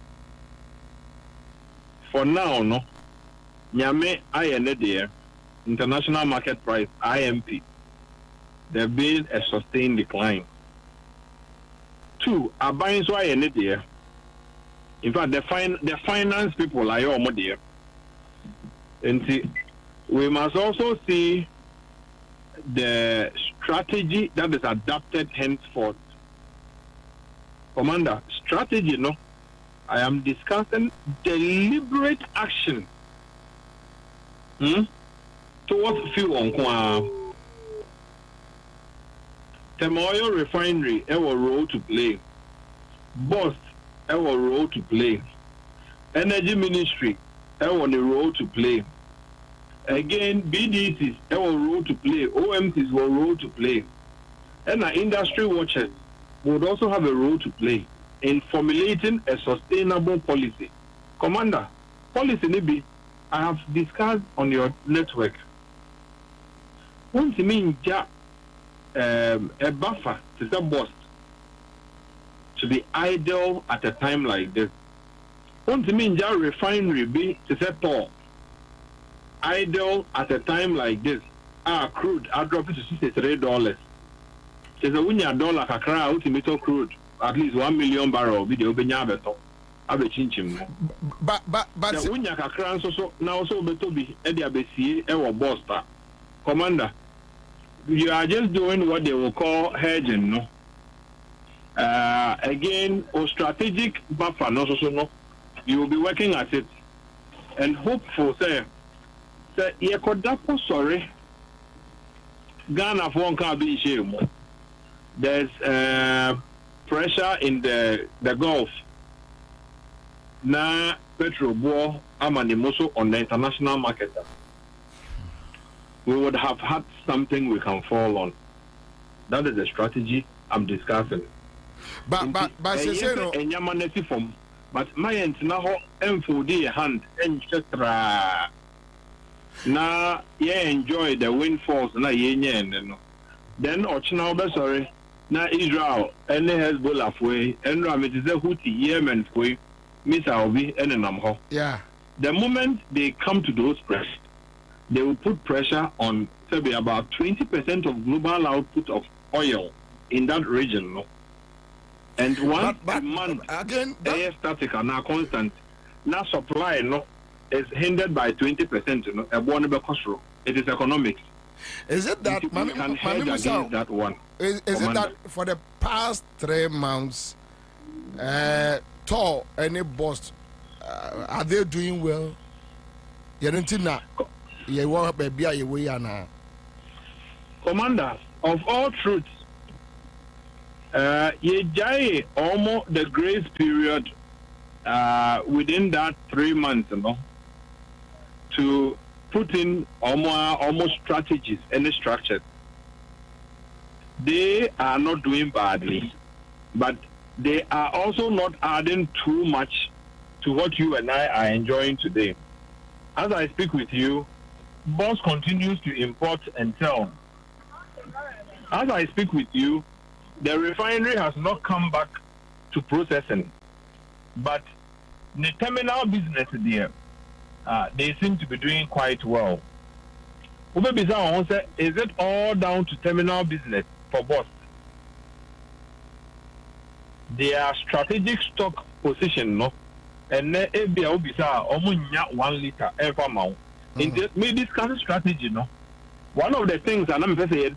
For now, no, Nyame INA international market price IMP. There been a sustained decline. 2, buying so INA there. In fact, the finance people are all there. And we must also see the strategy that is adapted henceforth. Commander, strategy, no? I am discussing deliberate action towards fuel on Oil refinery, a role to play. Boss, a role to play. Energy ministry, a role to play. Again, BDTs, a role to play. OMTs will role to play. And our industry watchers would also have a role to play in formulating a sustainable policy. Commander, policy maybe I have discussed on your network. What you mean, a buffer to some boss to be idle at a time like this. What you mean, refinery be to set all idle at a time like this? Crude, I drop it to $63. There's a $1 kakra ultimate crude, at least 1 million barrel video benyabeto. Abe chinchim. But the unya kakra so now so betobi edi abesi e bosta. Commander, you are just doing what they will call hedging, no? Again, or strategic buffer, no, so no. You will be working at it and hopeful, say, you could sorry. Ghana for one can be shame. There's pressure in the Gulf. Now, petrol war, Amanimoso on the international market. We would have had something we can fall on. That is the strategy I'm discussing. But but my aunt now enfold hand and chetra. Now, enjoy the windfalls na yen. Then Ochina sorry. Now Israel and the Hezbollah way and Ramit is a Houthi Yemen way, Miss Albi and Namho. Yeah. The moment they come to those press, they will put pressure on say about 20% of global output of oil in that region. No? And one demand again static and now constant. Now supply no is hindered by 20%. You know, it is economics. Is it that we can hedge against that one? Is it that for the past 3 months, Tor any boss are they doing well? You don't know. You want baby are you now? Commander, of all truths, you jai almost the grace period within that 3 months, you know, to put in almost strategies and structures. They are not doing badly, but they are also not adding too much to what you and I are enjoying today. As I speak with you, Boss continues to import and sell. As I speak with you, the refinery has not come back to processing, but the terminal business there, they seem to be doing quite well. Is it all down to terminal business for Boss? Their strategic stock position, no, and almost 1 liter every amount. In me discuss strategy, no. One of the things, and I'm saying,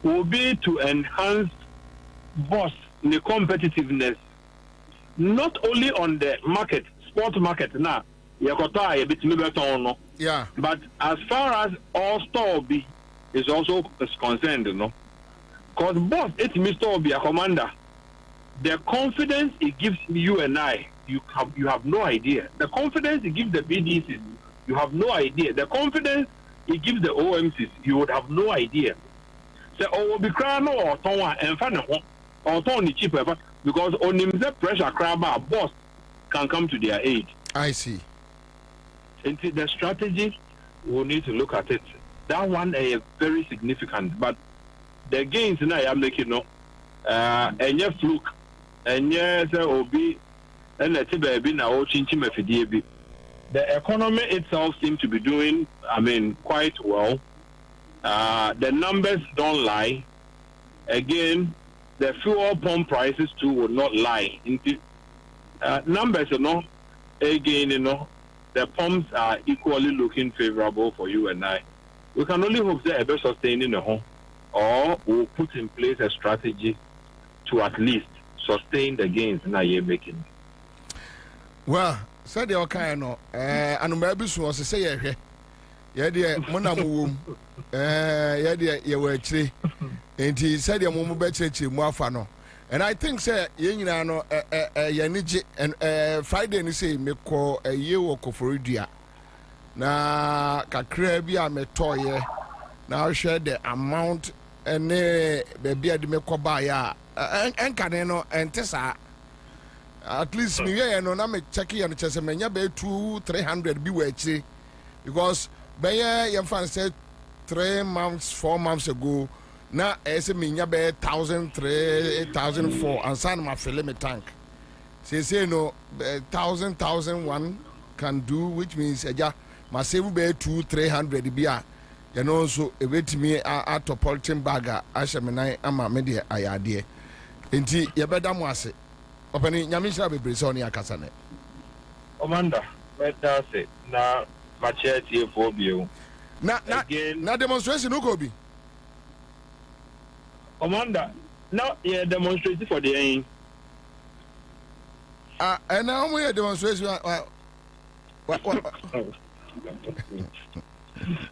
will be to enhance Boss the competitiveness, not only on the market, sport market now. Yeah, but as far as all store be is also concerned, you know, because Boss, it's Mr. Obi, a commander. The confidence it gives you and I, you have no idea. The confidence it gives the BDCs, you have no idea. The confidence it gives the OMCs, you would have no idea. So, oh, be crying or Tonwa and Fanny or Tony cheaper because on him the pressure crab Boss can come to their aid. I see. And the strategy, we'll need to look at it. That one is very significant, but the gains now I'm making no, and your fluke, and yes, Obi, and the Tibaby now changing my FDB. The economy itself seems to be doing, I mean, quite well. The numbers don't lie. Again, the fuel pump prices too would not lie. Numbers, you know, again, you know, the pumps are equally looking favorable for you and I. We can only hope that a better sustaining the home, or we'll put in place a strategy to at least sustain the gains now you're making. Well, said the kind of and maybe so was say yeah dear Monamu yeah were actually and he said your mum better muafano. And I think say you know yaniji and Friday ni say me call a year work for dia na kakra bi a me toye na share the amount and baby ade me ko ba ya en kan no entesa at least me here no na me check here no chese me nya be 200-300 bi wachi because be ye fan say 3 months 4 months ago na ese me nya be 1,003-1,004 and san ma fill me tank say no 1,000-1,001 can do, which means eja ma save be 200-300 bia you know so e wait me at polythene bag a hyemena ama me de ayade enti ye beda mo ase opani nyame hira bebre so ne akasa ne Commander better say na machetie for bio na demonstration uko bi Commander now yeah demonstration for the aim and now we demonstration what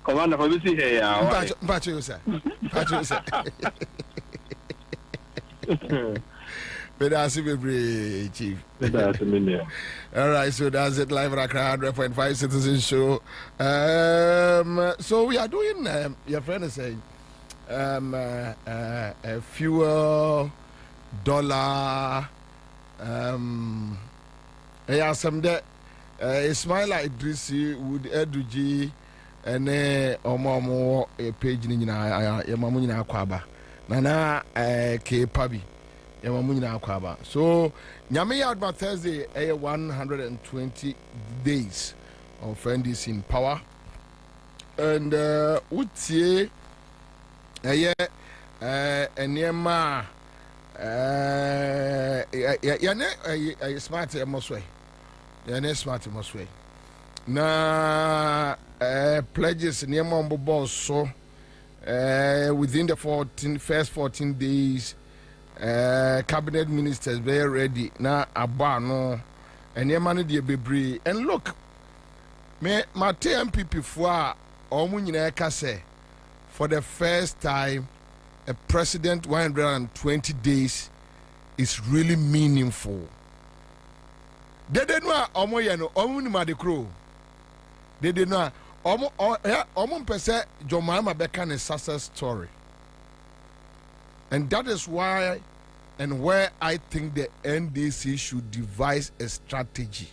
Commander for this here Pacho you say but that's it, Chief. All right, so that's it. Live Accra 100.5 Citizen Show. So we are doing. Your friend is saying, a fuel dollar. Yeah, some that Ismaila Idrisi would Eduji and Omomo a page in Yamamuina Kwaba. Nana K Pabi. So, Nyame Yadma Thursday, 120 days of NDC in power. And Utie, Enyema, Yane smart Mosway. Yane smart Mosway. Na pledges nneɛma ɔmbobɔ so within the first 14 days cabinet ministers very ready na abɔ ano nneɛma no deɛ bebree. And look, my MPP foɔ a ɔmo nyinaa ka sɛ for the first time a president 120 days is really meaningful. Dede no a ɔmo yɛ no ɔmo nim ade koro. Dede no a ɔmo mpɛ sɛ John Mahama bɛka ne success story. And that is why and where I think the NDC should devise a strategy.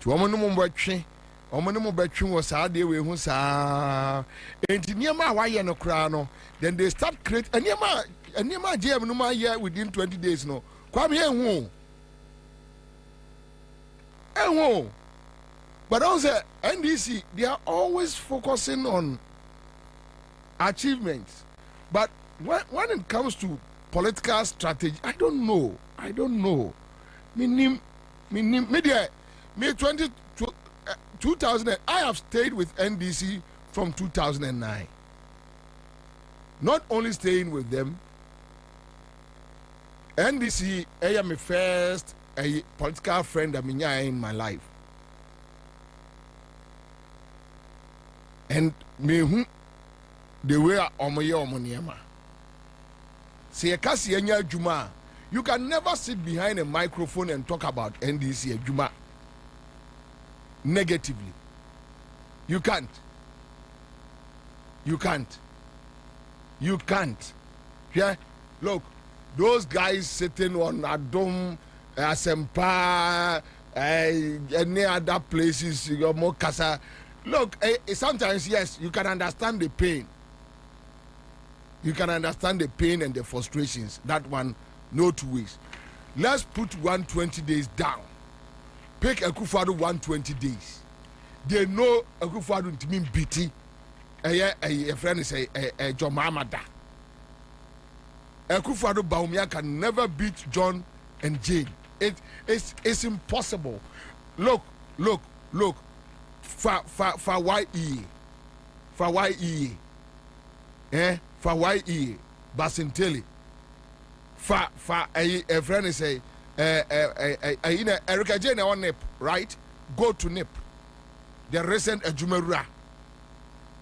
To ɔmo no mo bɛtwe wɔ saa deɛ wei ho saa. Enti nneɛma a wayɛ no koraa no, then they start create nneɛma GM no ma yɛ within 20 days no. Kwame ɛho. But also NDC, they are always focusing on achievements. But when it comes to political strategy, I don't know. Me 2000. I have stayed with NDC from 2009. Not only staying with them, NDC I am my first political friend in my life. And me the way omoyema. See kasi enya juma. You can never sit behind a microphone and talk about NDC juma negatively. You can't. Yeah, look, those guys sitting on Adom, Asempa, any other places, Mokasa. Look, sometimes, yes, you can understand the pain. You can understand the pain and the frustrations. That one, no two ways. Let's put 120 days down. Pick Akufo-Addo 120 days. They know Akufo-Addo to mean BT. A friend is a John Mahama da. Akufo-Addo Bawumia can never beat John and Jane. It's impossible. Look. For YE. For YE. Basinteli. For a friend is Erica Jane on NIP, right? Go to NIP. The recent Ejumera.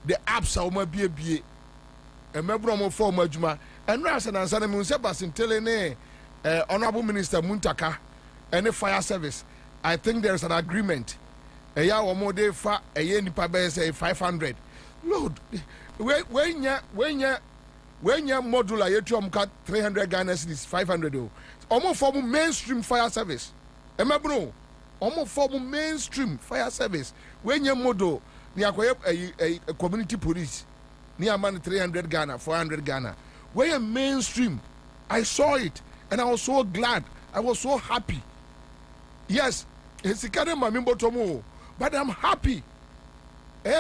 The apps are my BB. A member of former Juma. And Ras and Ansah Munse Basinteli, Honorable Minister Muntaka, and the fire service. I think there's an agreement. A year or more day for a year nipa say 500. Lord, when ya modular you cut 300 Ghana cedis 500 almost form mainstream fire service. Emabro, almost form mainstream fire service. When ya model ni a community police near man 300 Ghana 400 Ghana. When ya mainstream, I saw it and I was so glad. I was so happy. Yes, it's a kind of my member tomo. But I'm happy. You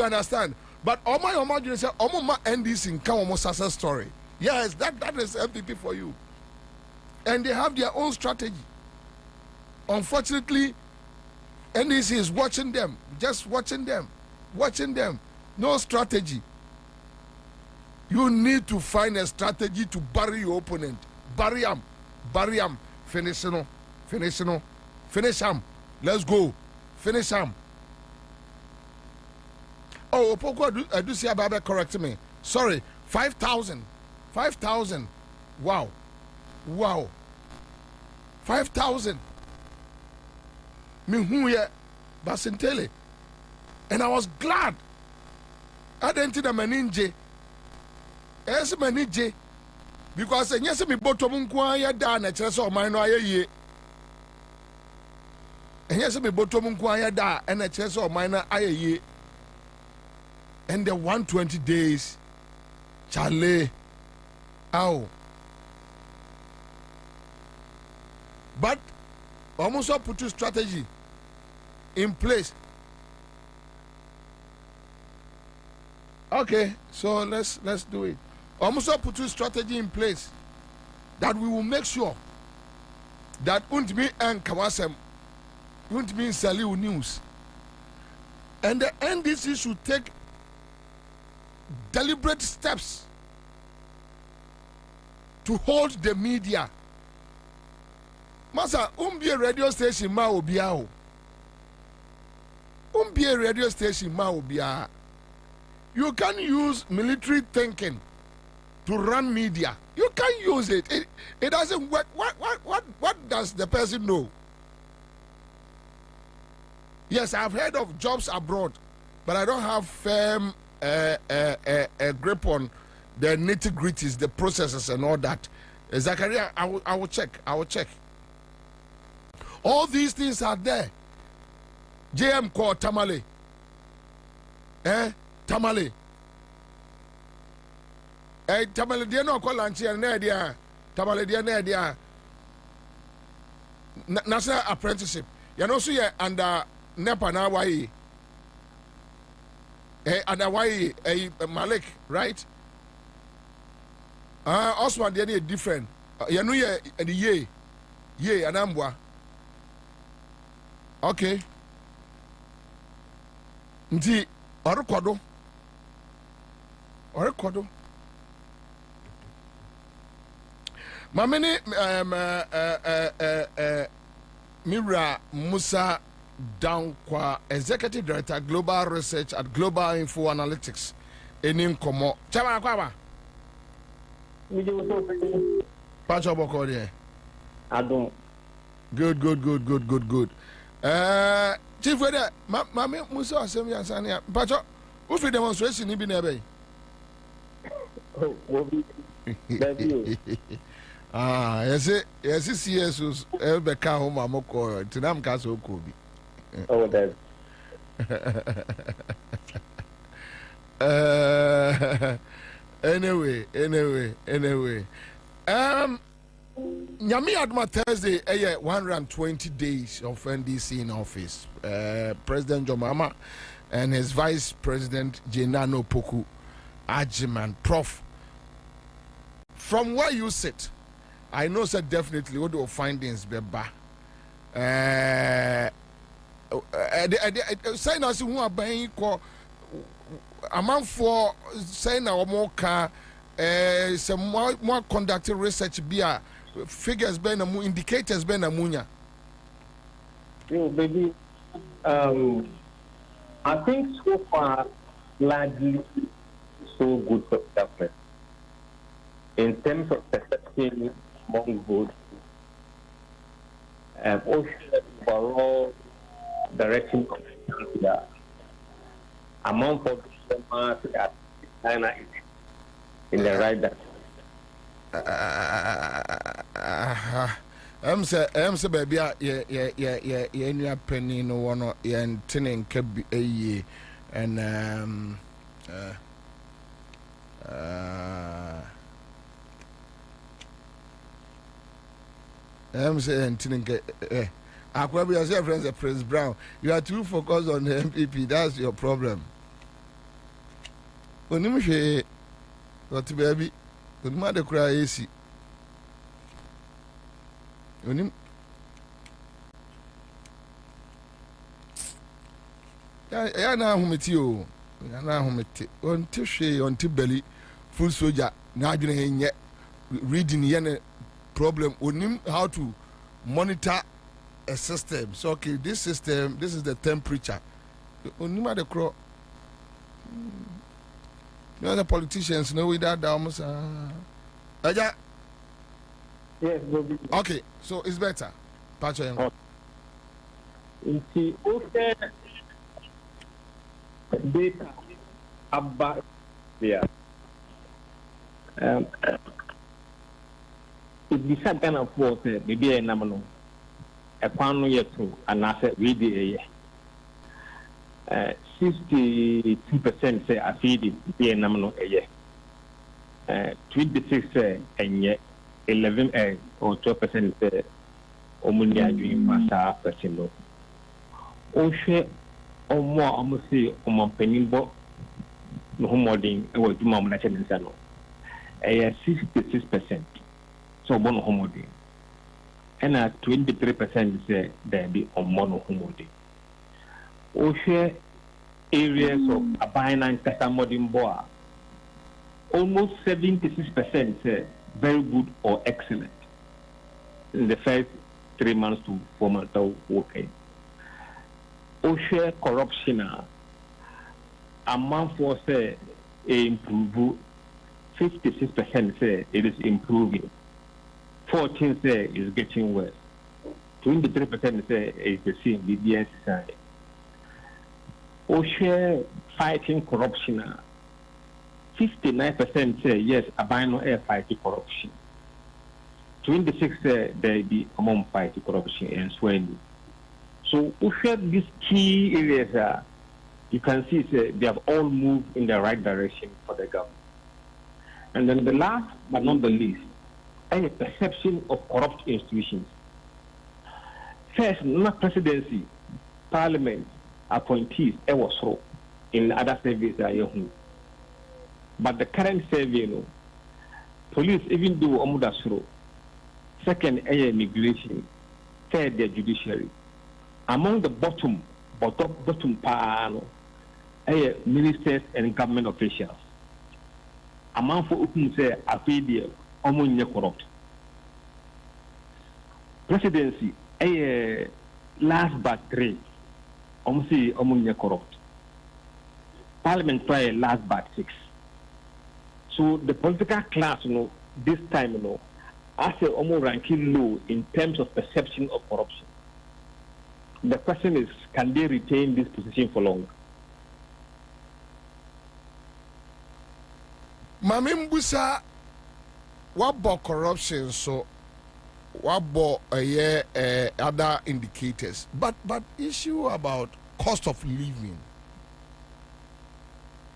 understand? But all my you say, my NDC in come success story. Yes, that is MPP for you. And they have their own strategy. Unfortunately, NDC is watching them, just watching them. No strategy. You need to find a strategy to bury your opponent. Bury him. Finish him. Let's go. Finish him. Oh, Opoko, I do see about correct me. Sorry, 5,000. Wow. 5,000. Me who ye Basintele. And I was glad. I didn't know maninje. Yes, maninje. Because yes, me bottom ya da na chese o man no aye. And yes, me bottom ya da na chese o man na aye. And the 120 days, Charlie, ow. But almost put a strategy in place. Okay, so let's do it. Almost put a strategy in place that we will make sure that won't be and Kawasem won't be Saliu news. And the NDC should take deliberate steps to hold the media. Masa, be a radio station ma obiao. Be a radio station ma obia. You can use military thinking to run media. You can use it. It doesn't work. What does the person know? Yes, I've heard of jobs abroad, but I don't have firm grip on the nitty-gritties, the processes and all that. Zachariah, I will check. All these things are there. JM called Tamale. Tamale. Tamale, dear no call lunch and idea. Tamale, dear idea. National apprenticeship. You know, so yeah, under Nepa na Hawaii. Under Hawaii, Malik, right? Osman, they're different. You know, yeah, the ye, and Ambwa. Okay. Nti, Orokodo. Mamene Mira Musa Dankwa, Executive Director, Global Research at Global Info Analytics. Enim Komo. Chama Kwaba. Pacho Bokode. Adon. Good. Chief Weather, Mamma Musa Semiasania. Pacho, who free demonstration in Binebe? Oh, Bobie. Yes, CSUs ever come home. I'm okay. Tinam Castle Kobe. Oh, that's. Anyway. Nyami Adma Thursday, 120 days of NDC in office. President Jomama and his Vice President Jenano Poku Ajiman, Prof. From where you sit, I know that definitely what your findings be ba. Sign us who are buying call amount for saying our more car, some more conducting research be figures ben indicators ben amunya. Yo, baby, I think so far largely so good for government in terms of perception among voters. Also overall direction of the amount of the China is in the right direction. Say baby yeah penny no one yeah tinning can be and saying tinning Kwabena, your friends, Prince Brown. You are too focused on the MPP. That's your problem. When you say, "What baby?" The mother cry easy. When you, yeah, now who met you? Now who met you? On Tishy, on Tibeli, full soldier. Now you ain't yet reading yen problem. We know how to monitor a system. So okay, this system, this is the temperature. Only the crow. You know the politicians know without that almost. Yes, Bobie. Okay, so it's better. Pacho. It's okay. Data about yeah. It decide kind of what maybe a number. A pound year to an asset with the 62% say I feed it be a nominal a year. 26 say and yet 11 or 12% say Omunia doing Massa Persino. Oh, share or more almost say on penny book no more than I was do my national sano. A 66%. So one homodine. and at 23% say there be on mono humode. Share areas of Abina and Casamodimboa, almost 76% say very good or excellent in the first 3 months to 4 months of working. Share corruption, a month for say improve, 56% say it is improving, 14% say is getting worse, 23% say is the same BBS side. Share fighting corruption, 59% say yes, Abino air fighting corruption. 26 say there be among fighting corruption and swelling. So we share these key areas. You can see they have all moved in the right direction for the government. And then the last but not the least, a perception of corrupt institutions. First, not presidency, parliament, appointees, was so in other surveys. But the current survey, police, even though Omudasro, second, immigration, third, the judiciary. Among the bottom panel, ministers and government officials. Among for whom say affiliate, omunya corrupt. Presidency, last but three, omunya corrupt. Parliament try last but 6. So the political class, this time, as a omu ranking low in terms of perception of corruption. The question is, can they retain this position for long? Mamimbusa, what about corruption? So, what about other indicators? But issue about cost of living.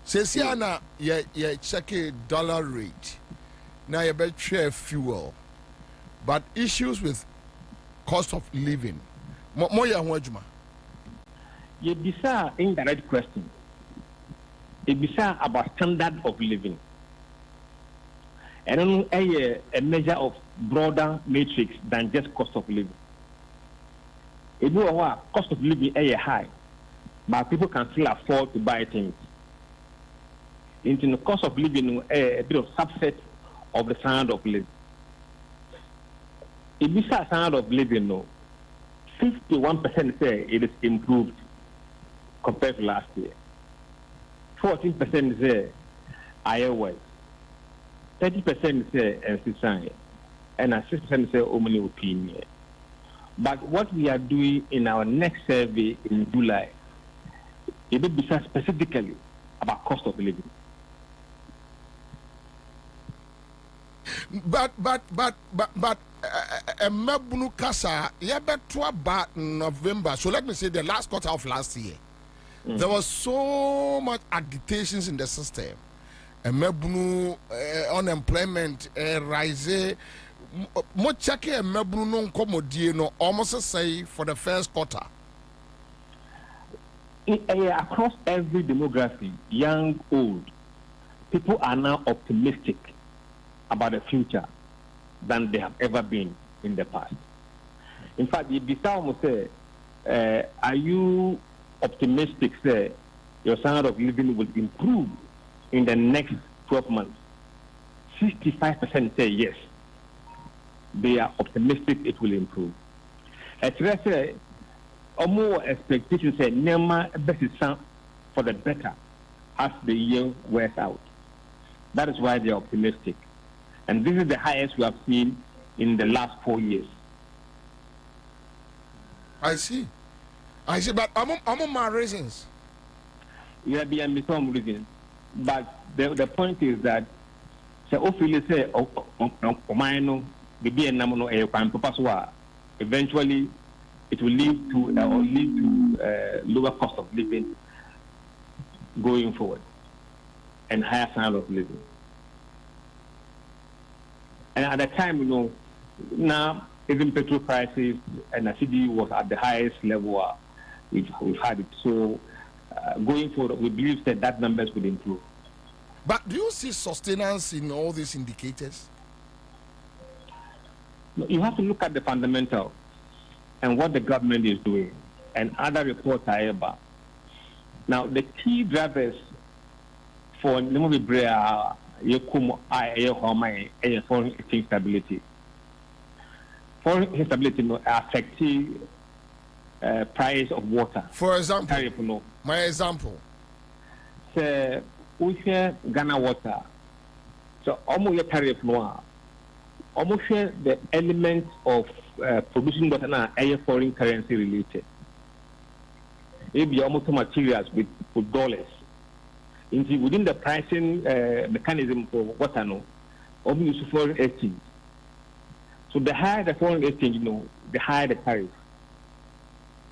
Sesiana, you check a dollar rate. Now you bet share fuel, but issues with cost of living. Moya Wajma. You bisa indirect question. It bisa about standard of living. And a measure of broader matrix than just cost of living. It know what cost of living is high, but people can still afford to buy things. Into the cost of living a bit of subset of the standard of living. It bisa standard of living 51% say it is improved compared to last year. 14% say IOS. 30% say NCSI. And 6% say Omani opinion. But what we are doing in our next survey in July, it will be specifically about cost of living. But Mabunu Kasa, about November. So let me say the last quarter of last year, there was so much agitations in the system. Mabunu unemployment rise. Mo check Mabunu no komodie no almost say for the first quarter. Across every demography, young, old, people are now optimistic about the future than they have ever been in the past. In fact, if Bissau say, are you optimistic, say, your standard of living will improve in the next 12 months? 65% say yes. They are optimistic it will improve. Actually, say, or more expectations say, Nema best for the better as the year wears out. That is why they are optimistic. And this is the highest we have seen in the last 4 years. I see, but among my reasons. You have been some reasons. But the point is that, eventually it will lead to lower cost of living going forward and higher standard of living. And at the time, now even petrol prices and the CD was at the highest level we've had it. So going forward, we believe that numbers will improve. But do you see sustenance in all these indicators? You have to look at the fundamentals and what the government is doing, and other reports are about. Now, the key drivers for foreign exchange stability. Foreign exchange stability affects price of water. For example, my example. Say, we share Ghana water. So, almost your tariff almost share the element of producing water now foreign currency related. Maybe almost materials with dollars. Within the pricing mechanism for water, almost use foreign exchange. So the higher the foreign exchange, the higher the tariff.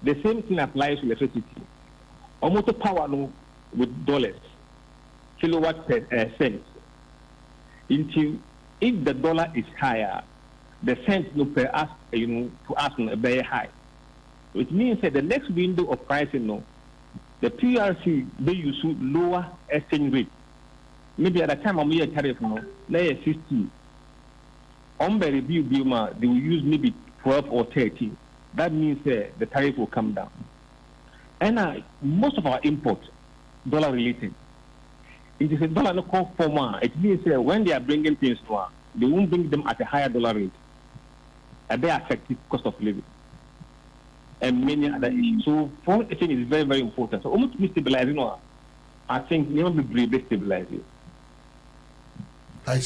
The same thing applies to electricity. Almost the power with dollars, kilowatt per cent. If the dollar is higher, the cent per us, to us very high. It means that the next window of pricing, the PRC they use lower exchange rate. Maybe at the time of year tariff, they 60. On the review, they will use maybe 12 or 13. That means the tariff will come down. And most of our imports, dollar related. It is a dollar no call for more. It means when they are bringing things to us, they won't bring them at a higher dollar rate. And they affect the cost of living and many other issues. So foreign exchange is very, very important. So almost to stabilize, I think you will be able to stabilize it. I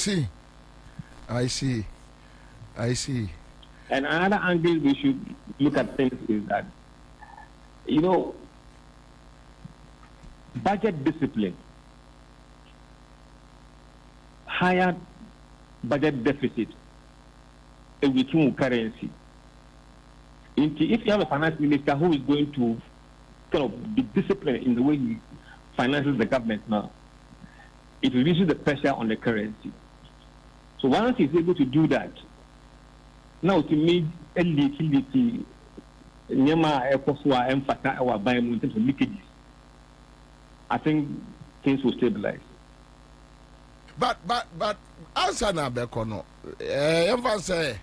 see. And another angle we should look at things is that, budget discipline, higher budget deficit, a weakening currency. If you have a finance minister who is going to kind of be disciplined in the way he finances the government now, it reduces the pressure on the currency. So once he's able to do that, now to meet a liquidity, I think things will stabilize. But Ansah na bekono. Say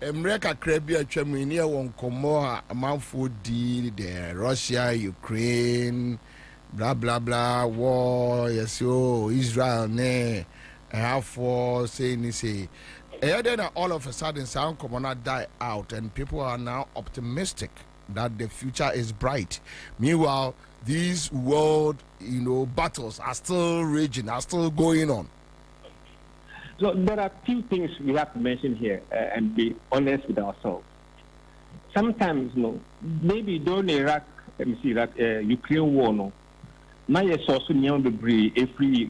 America Caribbean Germany won komo amanfo di the Russia Ukraine blah blah blah war yes Israel ne have for say and then all of a sudden sound commoner die out and people are now optimistic that the future is bright. Meanwhile, these world battles are still raging, are still going on. So there are two things we have to mention here and be honest with ourselves. Sometimes, maybe during Iraq, Ukraine war, now yes, also every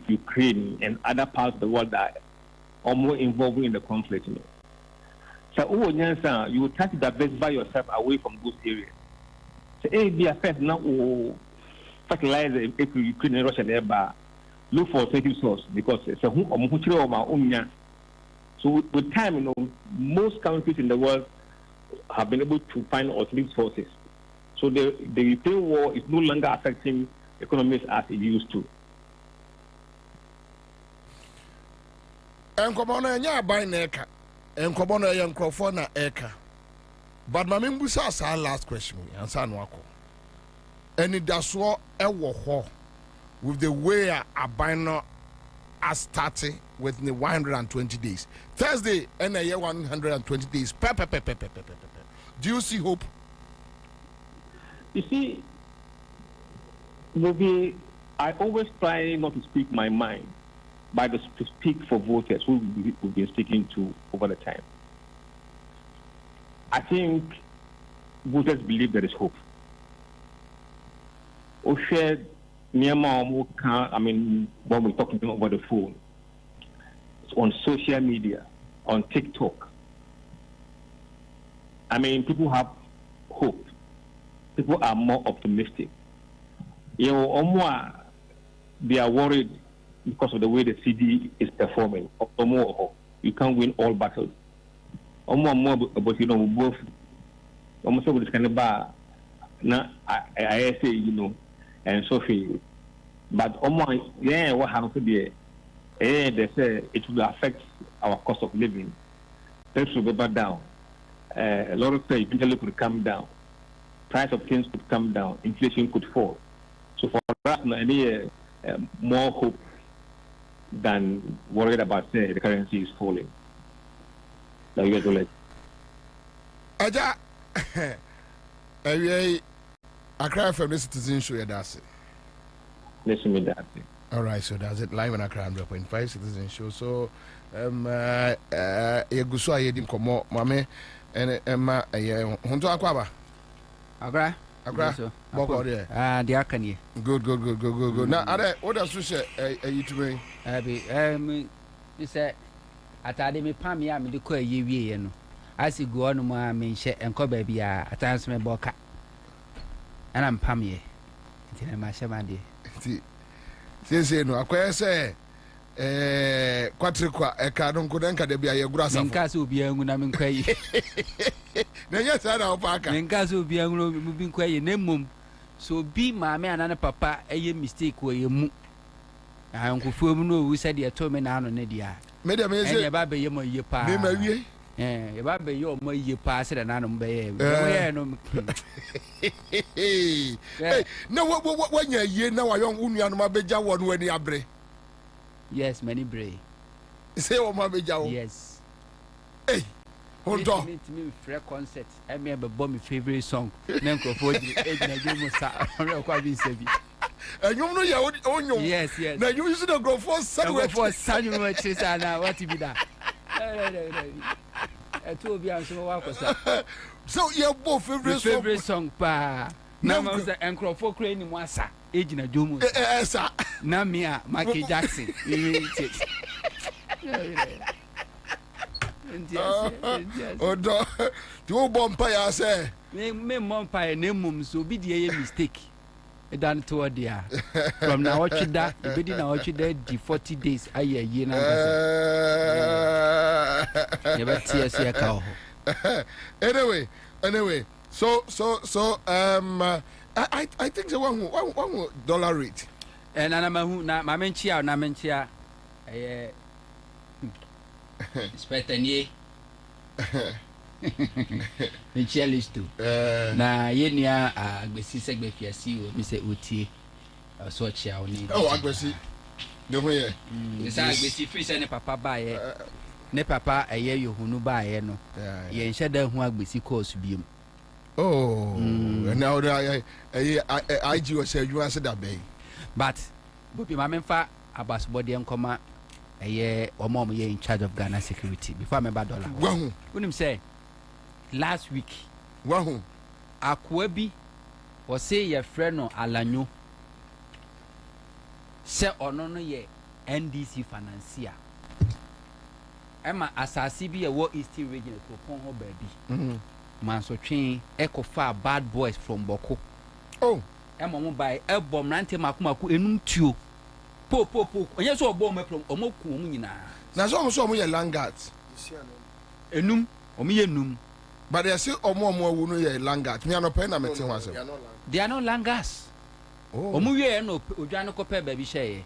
Ukraine and other parts of the world that are more involved in the conflict. So, you will try to diversify yourself away from those areas. So, be affect now fertilizer if Ukraine and Russia there, look for alternative source because it's a so with time, most countries in the world have been able to find alternative sources. So the Ukraine war is no longer affecting economies as it used to. And come on, buy neka. And come on, young Crawford na eka. But my membusa is our last question. Ansah nwako. And it does what with the way a binary has started with the 120 days. Thursday, and a year 120 days. Do you see hope? You see, Bobie, I always try not to speak my mind, but to speak for voters who we've been speaking to over the time. I think voters believe there is hope. When we're talking over the phone, on social media, on TikTok, people have hope. People are more optimistic. They are worried because of the way the CD is performing. You can't win all battles. Both almost over this kind of bar. Now, I say, and Sophie, but what happens to be they say it will affect our cost of living. petrol will go down. A lot of things eventually could come down. Price of things could come down. Inflation could fall. So for us, I need more hope than worried about say the currency is falling. Now you get to let. Aja, I cry from the citizen show. That's it. Listen me that. All right, so that's it. Live on Accra 100.5 citizen show. So, you go so I didn't come more, mommy, and Emma, Honto Akwaba. Agra. Boko there. The Akani. Good. Now, what else you say? You to me? You said, at Ademi Pamia, me declare ye, and I see go on my main share and co baby at times me boka. And I'm Pamie. Until my shamandi. See, no, I say, Quatriqua, a cardon couldn't get a grass and castle be a woman quay. Yes, I know, Parker, and castle be a moving quay in Nemum. So be my man and a papa a mistake where you move. I uncle Fumu who said you told me now on Nedia. Madam, is a baby, your pa. Eh, a baby, your more you pass it and I don't bear. No, what year now? I don't want my beja one when you are brave. Yes, many brave. Say, oh, my beja. Yes. Hey, hold on. Meet me for concert. I may have a my favorite song. Nanko for the and you know your own. Yes. Now you used to go for Sunday for Sunday, which is what to be that. So you're both favorite song, pa. Now, and Crawford Crane in Wassa, aging a Jumu. Namia, Michael Jackson. Oh, do Bompire say, me Mompire, name so be the mistake. Done toward the from now, what you that, the bidding now, what you did, the 40 days, a year, never see us here, cow. Anyway, so, I think the one dollar rate. And I'm my menchia, Spetanie. Michelis too. Na yenia agbesi segbe fiasi o mi se otie so chia oni. Oh agbesi. De ho ye. Isa agbesi free se ne papa ba ye. Ne papa eye yohunu ba ye no. Ye nhye da hu agbesi course biem. Oh. Now I IG was say you answer that bay. But Bobie ma memfa abasbody enkoma eye omom ye in charge of Ghana security before I remember dollar. Wahu. Unim say last week wahu Akwabi was say your friend no Alanyo say ono no ye NDC financier Emma asasi bi e wo Eastern region to pon ho baabi man so twen ekofa bad boys from Boko. Oh Emma mo buy ebom nante makomaku enum tuo po onye so obom meprom omoku omu nyina na so omo ye langat enum omo ye num. But they say omo wonu ye langat. Me anope na mete ho asem. They are not langas. Oh. Omo ye no odwane kope ba bi sheye.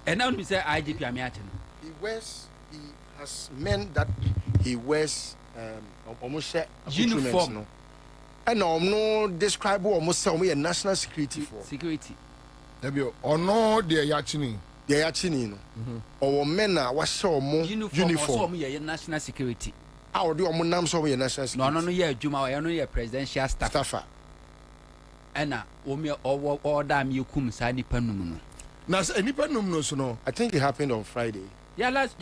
And now we say IGP amiate no. He has men that he wears almost uniform no. And no describe almost say omo ye national security for. Security. Ebio ono de yachini. De yachini no. Owo men na wa show omo uniform. So omo ye national security. How do you name some of your national security? No, yeah, Juma, I know your presidential staffer. Anna, or damn you come, Sani Panum. Now, any Panum, no, I think it happened on Friday. Yeah, last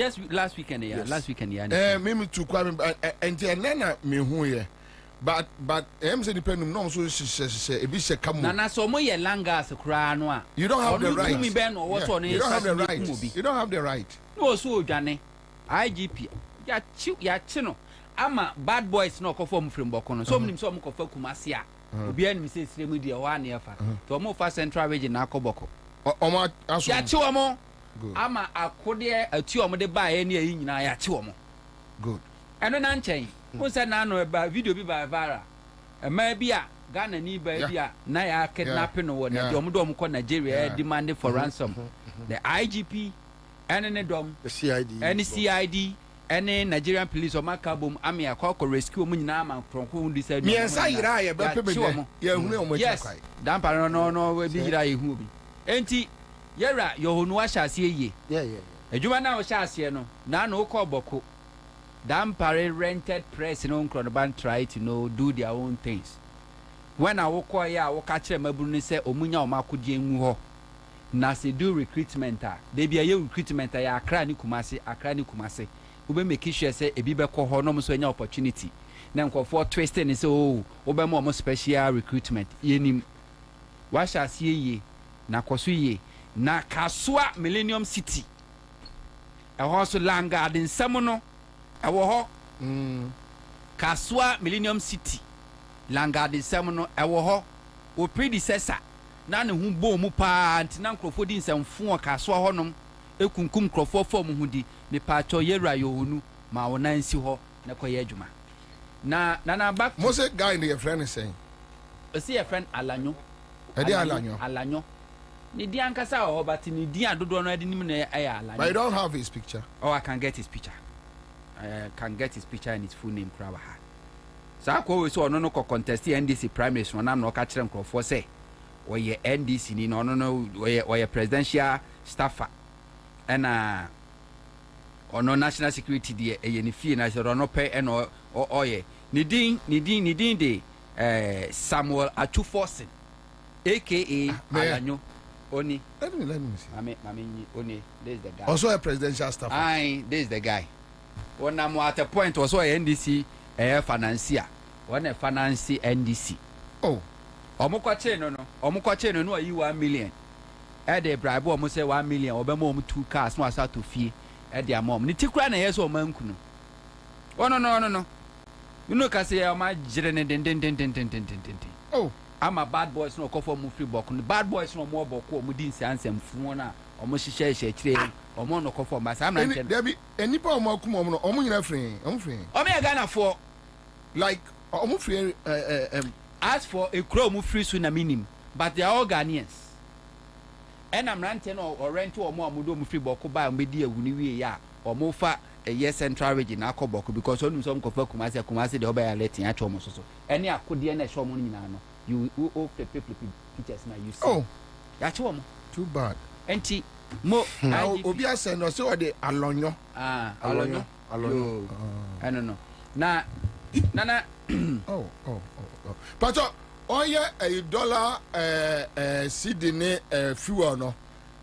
weekend, yeah, last weekend, yeah. Maybe to Kwabena and Nana, me who ye. But I'm saying, depending on so she says, a bit come. Nana, so more langas, crown. You don't have the right. You don't have the right. You don't have the right. No, so, Johnny, IGP. Ya chino ama bad boys no conform from Bokono so mnim so mkofa Kumasi a obi an mi se sire mu dia wa na efa to mo fa central region na akoboko omo aso ya chi omo ama akode ati omo de ba ye na yi nyina ya chi omo good eno na nchen mo se na no ba video bi ba vara ma bi a Ghana ni ba bi a na ya kidnapping no na de omo do omo ko Nigeria demanding for ransom the IGP and the CID any Nigerian police or Macabum Army a call rescue Munama from whom this said, Yes, Damper no, we be I who be. Enti, Yera, your own wash as ye. Yeah. A Jumana shas ye no, no call Boko. Dampare rented press in Onkroban try to do their own things. When I walk ya, I catch them, Mabuni say, Omunya or Makuji. Na se do recruitment they be a recruitment ya Accra Kumasi we make sure say e bi be ko ho no so anya opportunity na nkofo twisting and say oh we more special recruitment yenim wa sha se ye na koso ye na Kaswa Millennium City e ho so Langard nsam no e wo ho Kaswa Millennium City Langard nsam no e wo ho o predecessor na ne hu bo mu pa ntina nkrofo di nsamfo Kaswa honom ekunkum nkrofo fom hu di me pa cho Yera Yohunu ma wona nsi ho na koye adwuma na back most guy in your friend is saying see your friend Alanyo Alanyo ni di ankasa ho but ni di adodo no adi nim na Alanyo but I don't have his picture. Oh, I can get his picture and his full name krawa ha sa ko we so no contest NDC primaries no na no ka kire nkrofo say oye NDC ni no oye presidential staffer and ono national security de eye ni fie na se no pay and oye ni din de Samuel Achuforsen aka Alanyo Oni. Let me see. Mami Oni, this is the guy. Also a presidential staffer. Aye, this is the guy. When I'm at a point also a NDC financier. When a finance NDC. Oh. Omukwache no you 1 million. The bribe almost say 1 million or be 2 cars no asa to fee their mom. Ni tikura na yeso manku no. Oh no. You know ka say my jirene den. Oh. I'm a bad boys no call for mu free boku. Bad boys no more boku o mu di nsansem fu na o mu hihye kire o mo no call for mas am na nche. There be enipa o mo kuma no o mu nyina free. O me Ghana for like o mu free as for a crow mu free so na minim but they are all Ghanaians. And I'm ranting or rent to or more mudo mu free boku ba me di ewu ni wie ya o mo fa a central region akoboko because only some kofa kumase de oba letting at almost so. Any akode na show mo nyina no. You all the people pictures now you see. Oh, that's one. Too bad. Enti mo Obia send us so the Alonyo. Alonyo. I don't know. Na. Oh. But $1 Sydney fuel no.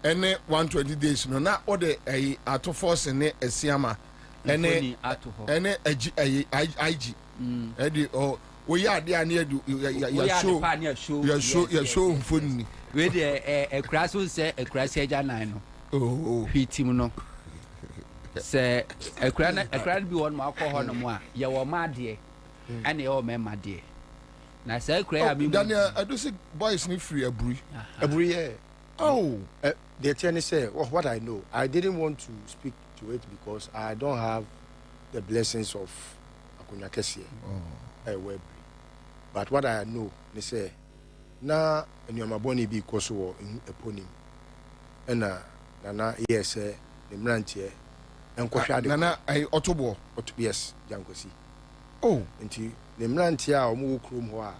Ene 120 days no na all the ato force ne esiama. Ene IG. Edi we are there near you show funny. We a crash will say a crash no. Oh, him no. Say a cran be one alcohol no more. You were mad dear. And the old man mad dear. Now say Daniel, I do see boys need free a brew. Oh, the attorney said, what I know. I didn't want to speak to it because I don't have the blessings of Akunya Kesi. Oh. But what I know, they say, na nyama boni bi koso in eponym. Na yes, the mrantie enkohwa de. Nana I otobo. Yes, jankosi. Oh, nti the mrantie a omo krom ho a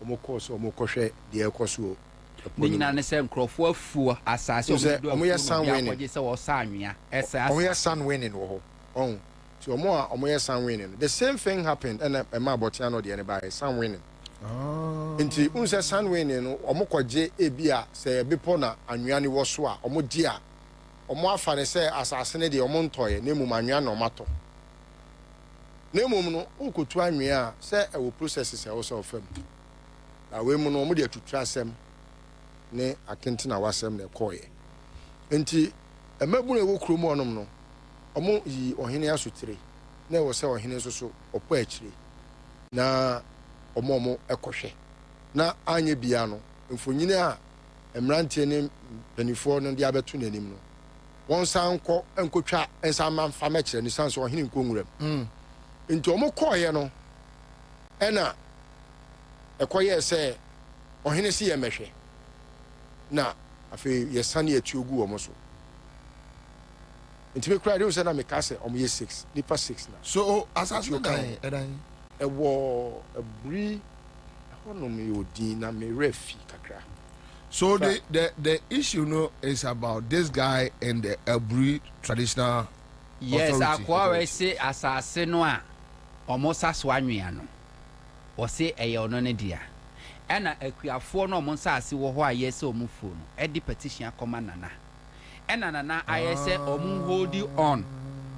omo koso omo kohwe de ekoso. Ni nyina ne se nkrofo afuo asase omo ye san winning. Omo se wo sa anwea. Omo ye san winning wo ho. Oh. So omo ye san winning. The same thing happened and ma botiano de anybody san winning. Oh. Nti unse san winning no omo kwaje ebia se bepo na anwea ne wo so a omo di a omo afa ne se asase ne de omo ntoye na emum anwea na omato. Na emum no ukotu anwea se e wo processes e wo so fam. Na we mu no omo de atutu asem ne akentina wasem na ekoye. Nti emabu na wo krom onom no omo yi ohene asutire na wo se ohene so opo akire na omo ekohwe na anye bia no mfonyine a emrantie ne penifo no dia beto nanim no won san kɔ enkotwa ensan manfa mekire ni san so ohene nkonwuram nti omo kɔye no ɛna ekoye se ohene si ye mehwe na afi yesane atuogu omo so nti me kura de say na me ka say omo ye 6 nipa 6 na so assassin kan ewo ebri hono me odin na me refi kakra. So the issue no is about this guy and the Ebri traditional yes authority. akwa we say asase no a omosa so anwea no o say eye ono ne dia ena akuafo no omonsa ase wo ho aye se omufo no e di petition akoma nana ena nana aye se omun holding on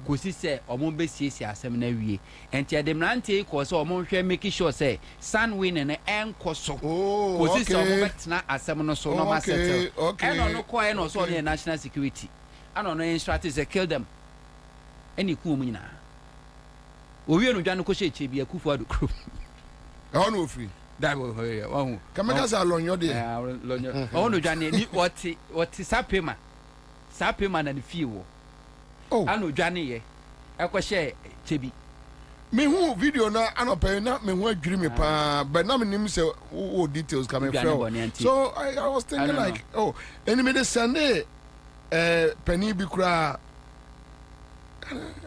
kosi se omun besiesie asem na wie enti edemrante ko se omun hwe make sure say sun win ne enkoso kosi se omun betna asem no so no ma settle ena no ko e no so ne national security ana no instruct say kill them eni ku mu nyina owie no dwa no ko hye bi akufu adu kro e no free that will oh kameka sa lonyo de lonyo oh no dwa ne ni woti sapema na ne fie wo oh ano dwa ne ye ekwohye chebi me hu video na anope na me hu adwiri me pa but na me nim say o details come from so I was thinking like oh enemy the Sunday penny bi kura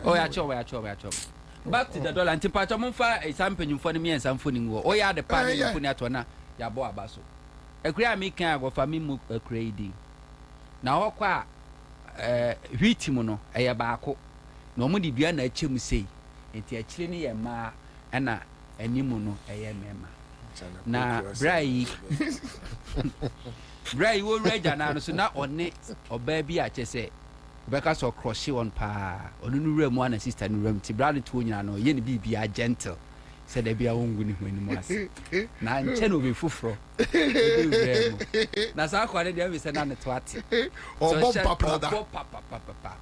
oh ya cho back to the dollar anti pacha monfa example for me and samfoni ngo oh ya the pan mfoni atona ya bo abaso ekura me kan agofa me mu crazy na hokwa hwiti mu no eye baako na omo de dua na achem sei enti akire ne ye ma na animu no eye mema na brai wo reja na no so na one oba bi a chese beka so cross on pa onu nu rem na sister nu rem ti brad to nyina no ye ne bibia gentle se da bia wongu ni hwani mu ase na nche no be fufuro na sa kwa de be se na ne to ate o bom papa da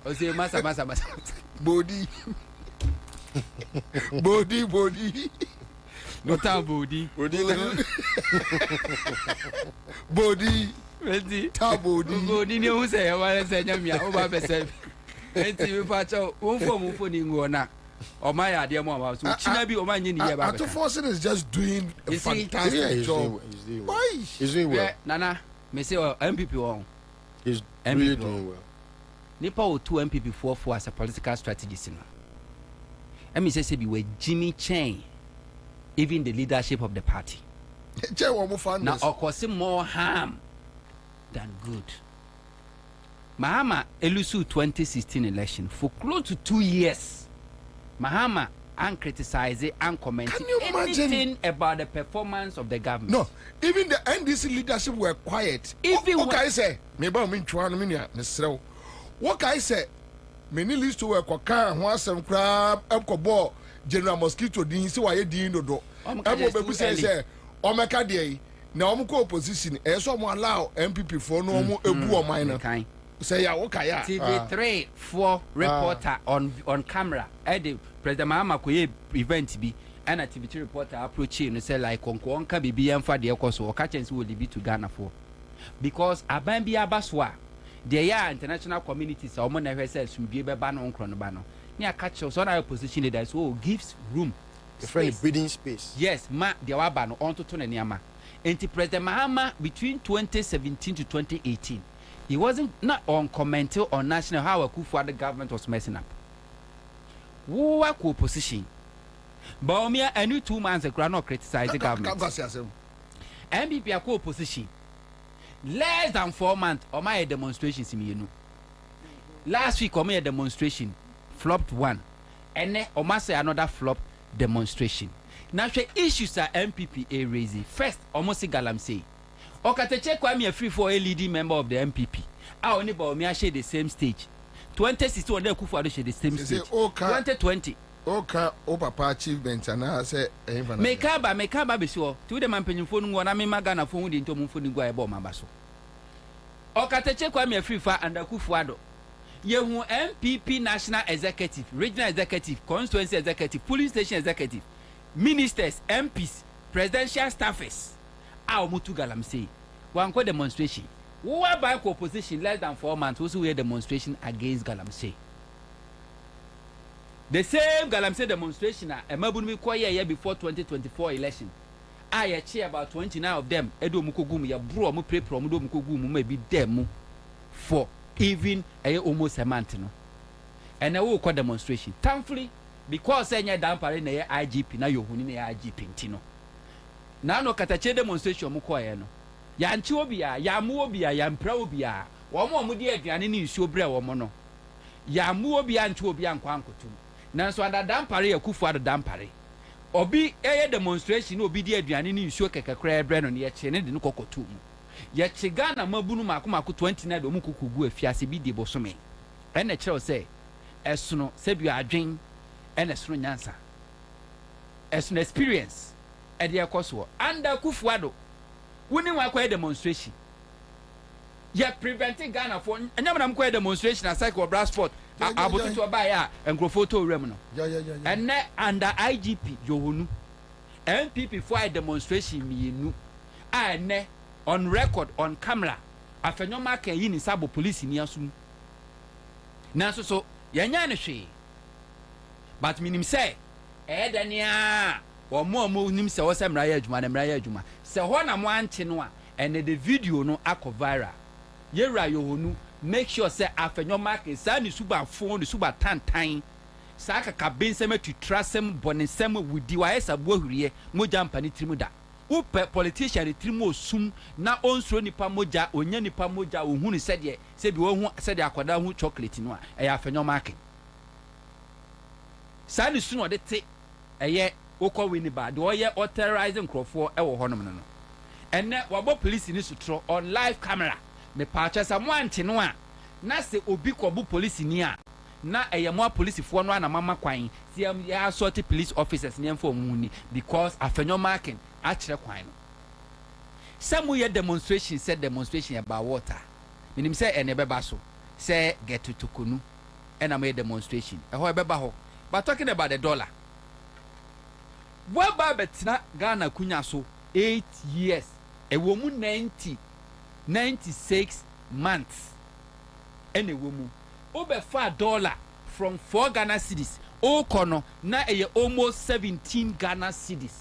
o se masa body no ta body Ready? Body ni o say wa se nyamia o ba be se enti we fa cho wonfo ni ngona o ma ya de mo ma so china bi o ma nyi ni ye ba. Ato Forson is just doing a fantastic job. Why? He's doing well. Nana, me say MPP won. He's really doing well. Nipa o two MPP for as a political strategist no. And me say be we Jimmy Chain, even the leadership of the party. Now of course more harm than good. Mahama elusu 2016 election for close to 2 years. Mahama and criticize it and comment anything about the performance of the government. No, even the NDC leadership were quiet. Even what I say, maybe I mean Chuan Minia, Mr. What I say, many leads to work or car, once some crab, Elko General Mosquito, Dean, so I didn't know. I'm going to say, oh, my cardiac. Now I'm opposition. Someone allow MPP for no more a minor. Say ya okay ya. TV3 4 reporter on camera. The President Mahama koye event bi and a TV3 reporter approach and say like konko onka bibi emfa de ekoso o ka chance will be to Ghana for because aban bi abaswa there ya international communities o mo na hwe say sumbi be ba no nkro no ba no ne aka che so na opposition leader so gives room the friend breathing space. Yes ma de wa ba no on to na niama. Enti President Mahama between 2017 to 2018 he wasn't not on commenting on national how the government was messing up. Who were opposition? Baumia and you 2 months ago not criticize the government. MPP are opposition. Less than 4 months or my demonstrations in you. Last week or my demonstration flopped one. And then or say another flop demonstration. Now the issues are MPP raising. First, almost galam say. Okateche Kwame a free for a leading member of the MPP. I only bought me share the same stage. 2016 they Kufuor share the same stage. 2020. Okay, o papa achievement and I say Mekaba be sure. To the man penny phone one I mean Magana phone into Mufuni go about my basso. Okateche Kwame a free for and Kufuor. Yehu MPP national executive, regional executive, constituency executive, police station executive, ministers, MPs, presidential staffers. Our mutu galam say one call demonstration. Who are by opposition less than 4 months also hear demonstration against Galamsey. The same Galamsey demonstration a mabunmi kwaya year before 2024 election. I chair about 29 of them. Edo mukogum ya bro mu pray pro mu do mukogum maybe them for even almost a month no. and I will call demonstration. Thankfully, because I dampare na ye IGP na yohuni na IGP ntino. Na no katache demonstration mu koye no. Ya nchi obia, ya mu obia, ya mpra obia. Wo mo di aduane ni nsuo bre wo mo no. Ya mu obia nchi obia nkwa nkotum. Nanso ada dampare ya kufu ada dampare. Obi eye demonstration obi di aduane ni nsuo kekekra bre no ne ye che ne de no kokotum. Ye che Ghana mabunu makomako 29 do mu kukugu afiase bi di bosome. Ene kire o se esono sebi adwen ene sono nyansa. Esono experience e de ekoso anda kufuado woni wa kwa demonstration. Ye preventing Ghana for enyamana mko demonstration aside ko bra sport abotu to ba ya enkrofo rem no. Ene under IGP Johonu MPP for demonstration mienu ane on record on camera afenyoma kan yi ni sabo police ni asum na so yanya ne hwe but minim say edania omo nim se wo se mra ya adwuma se ho na mo anche no a ene the video no akọ viral yewra Yohonu make sure say afenyoma kan sa ni suba phone ni suba tantan sa aka bensem to trasem bonesem wudi wa esa bo huriye moja mpani trimu da upe politician trimo sum na onsuro nipa moja onya nipa moja ohunu sede se bi wo hu sede akwada hu chocolate no a eya afenyoma ake sani suno de te eye okọ we ni ba de oye authorizing crofo ewo honom no enne wabo police ni sutro on live camera me paacha samwanti no a na se obi kobu police ni a na eyemo police fo no ana mama kwan si ya sort police officers ni emfo omuni because afenyoma ake a kire kwan no some ye demonstration said demonstration about water minim say ene beba so say get to kunu and am a demonstration e ho beba ho but talking about the dollar what ba betina Ghana kunya so 8 years e wo mu 96 months ene wo mu obefa dollar from 4 Ghana cedis o kono na e almost 17 Ghana cedis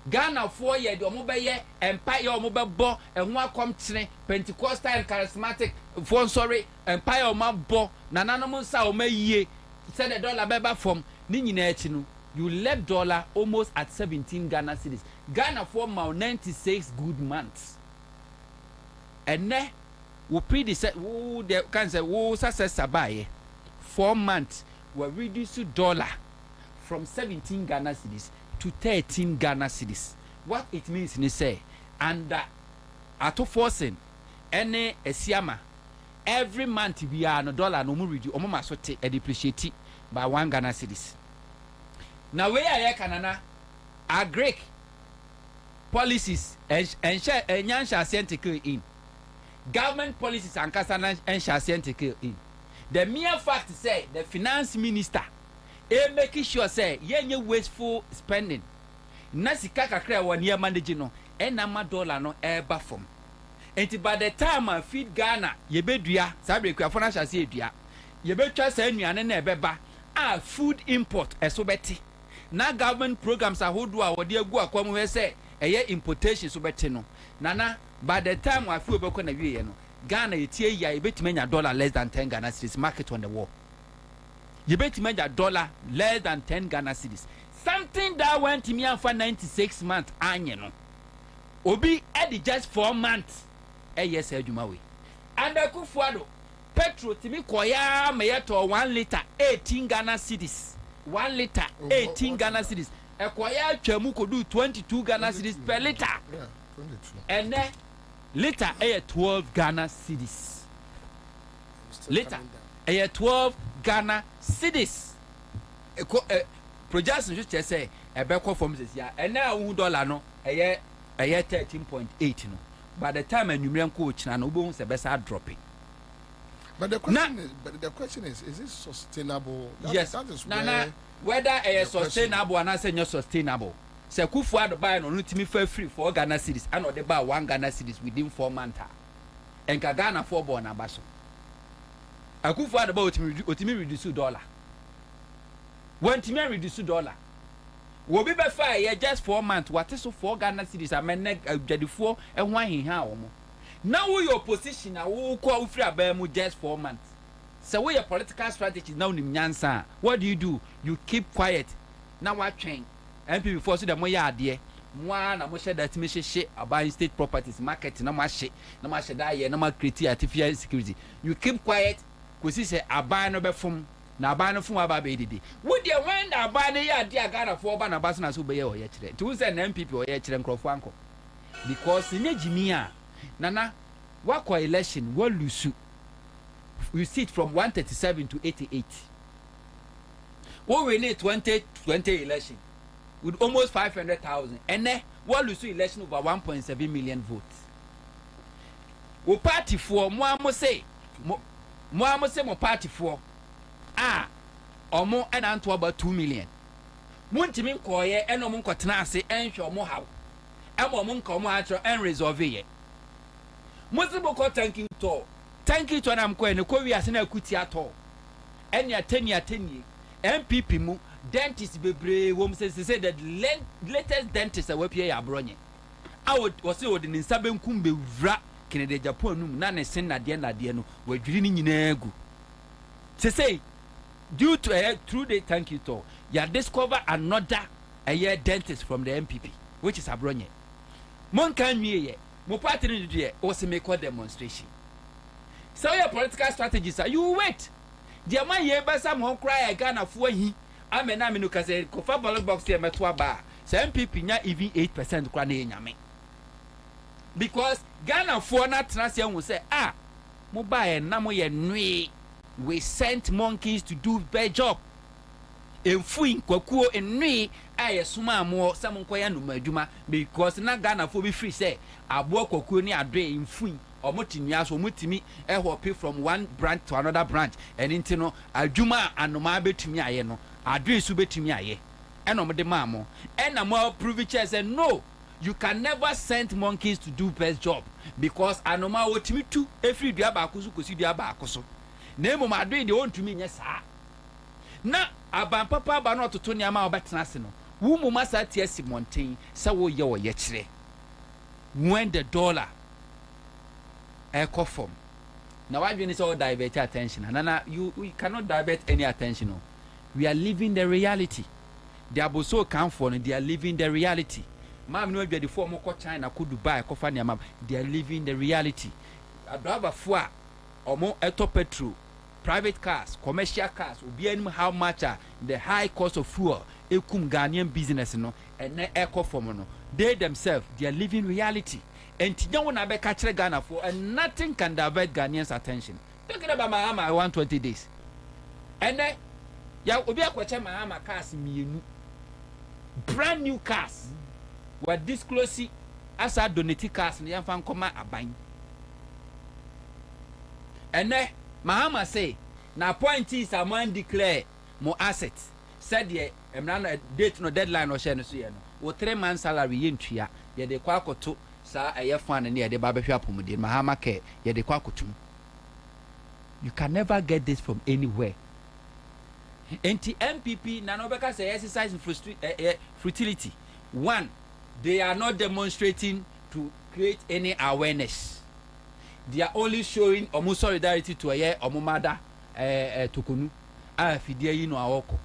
Ghana 4 year de omo beye empire omo bebo enho akom kire Pentecostal and charismatic for sorry empire omo bo nananom nsa omo yie said the dollar beba from ni nyina echi no you left dollar almost at 17 Ghana cedis Ghana for 96 good months and ne we predecessor who the can say who successor buy 4 months we reduce dollar from 17 Ghana cedis to 13 Ghana cedis. What it means ni say under ato forcing any esiama every month we are no dollar no mu reduce omo masote e depreciate by 1 Ghana cedis. Now we are kanana a Greek policies and share enyansha scientific in government policies and kasana ensha scientific in the mere fact say the finance minister making sure say yenye wasteful spending na sika kakra won ye manage no enama dollar no eba from enti by the time I feed Ghana ye bedua sabre kwa fona hya se edua ye betwa sa anuane na ebeba a food import eso beti na government programs ahodo a wode agu akwam he say eye importation so beti no nana by the time I feel obekọ na wiye no Ghana yetie ya ebetimanya dollar less than 10 Ghana cedis market on the wall you bet me dollar less than 10 Ghana cedis. Something that went to me for 96 months annual. Obi edi just 4 months. Yes, Jumawe. And the Kufuado petrol to me koya meyeto 1 liter 18 Ghana cedis. 1 liter 18 Ghana cedis. E koya chemu ko do 22 Ghana cedis per liter. Yeah, 22. And then liter 12 Ghana cedis. Liter 12 Ghana cedis. Projection just say a back from this year, and now $1 no a year 13.8 no. By the time a numerical coach and Ubun's the best are dropping. But the question is it sustainable? Yes, that is whether a sustainable and I say not sustainable. Say Kufuado buy no ultimate free 4 Ghana cedis and or they buy 1 Ghana cedis within 4 months. And Ghana 4 born abaso. Akufuado about ultimate reduce $1. When Timmy reduce $1, will be by fire just 4 months. What is so 4 Ghana cedis? I mean, the 4 and 1 in how. Now your position, I will call free about just 4 months. So where your political strategy now in Ansah, what do? You keep quiet. Now what train? MP before so the more idea. One, I'm sure that me shit about state properties, market, no more shit, no more shit that year, no more create artificial security. You keep quiet, because he say a buy no be from na buy no from about baby. Would you when I buy the idea Ghana for ban a basna so be or yet? To send MPP or yet and Crofwanko. Because in Jimia, Nana, what election will lose you see it from 137 to 88. What we need 2020 election with almost 500,000, and then what lose election over 1.7 million votes. We party for more say more party for or more and unto about 2 million. Muntimin koye and omun kotanase and show more how. And woman come out and resolve it. Musical thank you to an amco and a Korea Sena Kuti at all. And ya 10 year MPP mu dentist bebre wom say that latest dentist a wapia ya bronye. I was say in Saben Kumbe Vra Kennedy Japan na ne sen na de no wadwiri ni nyina gu. Say due to a through the thank you to ya discover another a year dentist from the MPP which is abronye. Mon kan ye mo party ni de o se make a demonstration. So your political strategies are you wait. The man ye ba sam hon cry Ghana fo hi amena me no ka say ko fa ballot box here meto aba say MPP nya even 8% kwa na enyame because Ghana fo na trase hu say mo ba e na mo ye nwe we sent monkeys to do bad job enfuin kwakuo enwe aye suma mo sam nkoya no madwuma because na Ghana fo be free say abo kwakuo ni ado enfuin omotinia so omotimi ehope from one branch to another branch and into no adwuma anoma betumi aye no address betumi aye eno de mamo ena mo prove say no you can never send monkeys to do best job because anoma wotimi tu every dua ba akoso kosi dua ba akoso na emo ma de wontumi nye saa na aban papa ba no toto ne ama obetena se no wo mu masa tie simonten se wo ye wo ye kire when the dollar echo form. Now why do you all divert attention? Nana, we cannot divert any attention. No. We are living the reality. They are so comfortable, they are living the reality. Ma'am, no be the form of China could Dubai, Kofania ma'am. They are living the reality. A driver for or more auto petrol, private cars, commercial cars, will be how much the high cost of fuel, ekum Ghanaian business, no, and echo form. No. They themselves, they are living reality. And you want to catch Ghana for and nothing can divert Ghanaians' attention. Talking about Mahama 120 days. And then ya obi akwache Mahama cars mienu. Brand new cars. Were disclose as a donate cars na yamfa nkoma aban. And then Mahama say na point is a man declare more assets. Said the date no deadline or share no so no. Wo 3 months salary yentua ye de kwa akoto sa ayefan ne de ba behwa pomode Mahama ke ye de kwa akotum. You can never get this from anywhere. Anti MPP na no beka say exercise futility. One, they are not demonstrating to create any awareness. They are only showing omu solidarity to aye omumada tokunu afidie yi no awoko.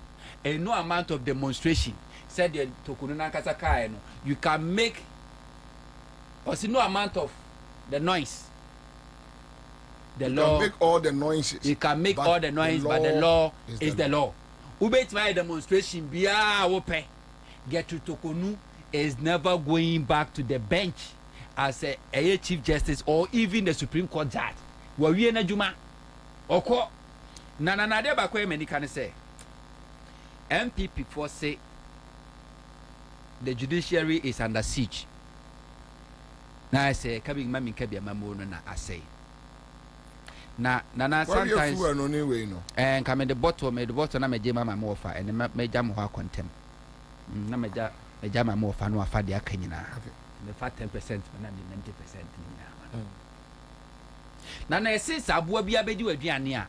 And no amount of demonstration said the tokunu na kasa kai no you can make or see no amount of the noise. The law can make all the noises. You can make all the noise, but the law is the law. Ubet my demonstration biya wope get to Tokonu is never going back to the bench as a chief justice or even the Supreme Court judge. We na juma oko na de ba kwa many can say MPP for say the judiciary is under siege. Now I say coming mami kabia mamono na I say na sometimes and come in the bottle na me jama ma offer and me jam ho contem na me jama ma offer no afa de akanyina me fa 10% na 90% na essence aboa bia bedi waduane a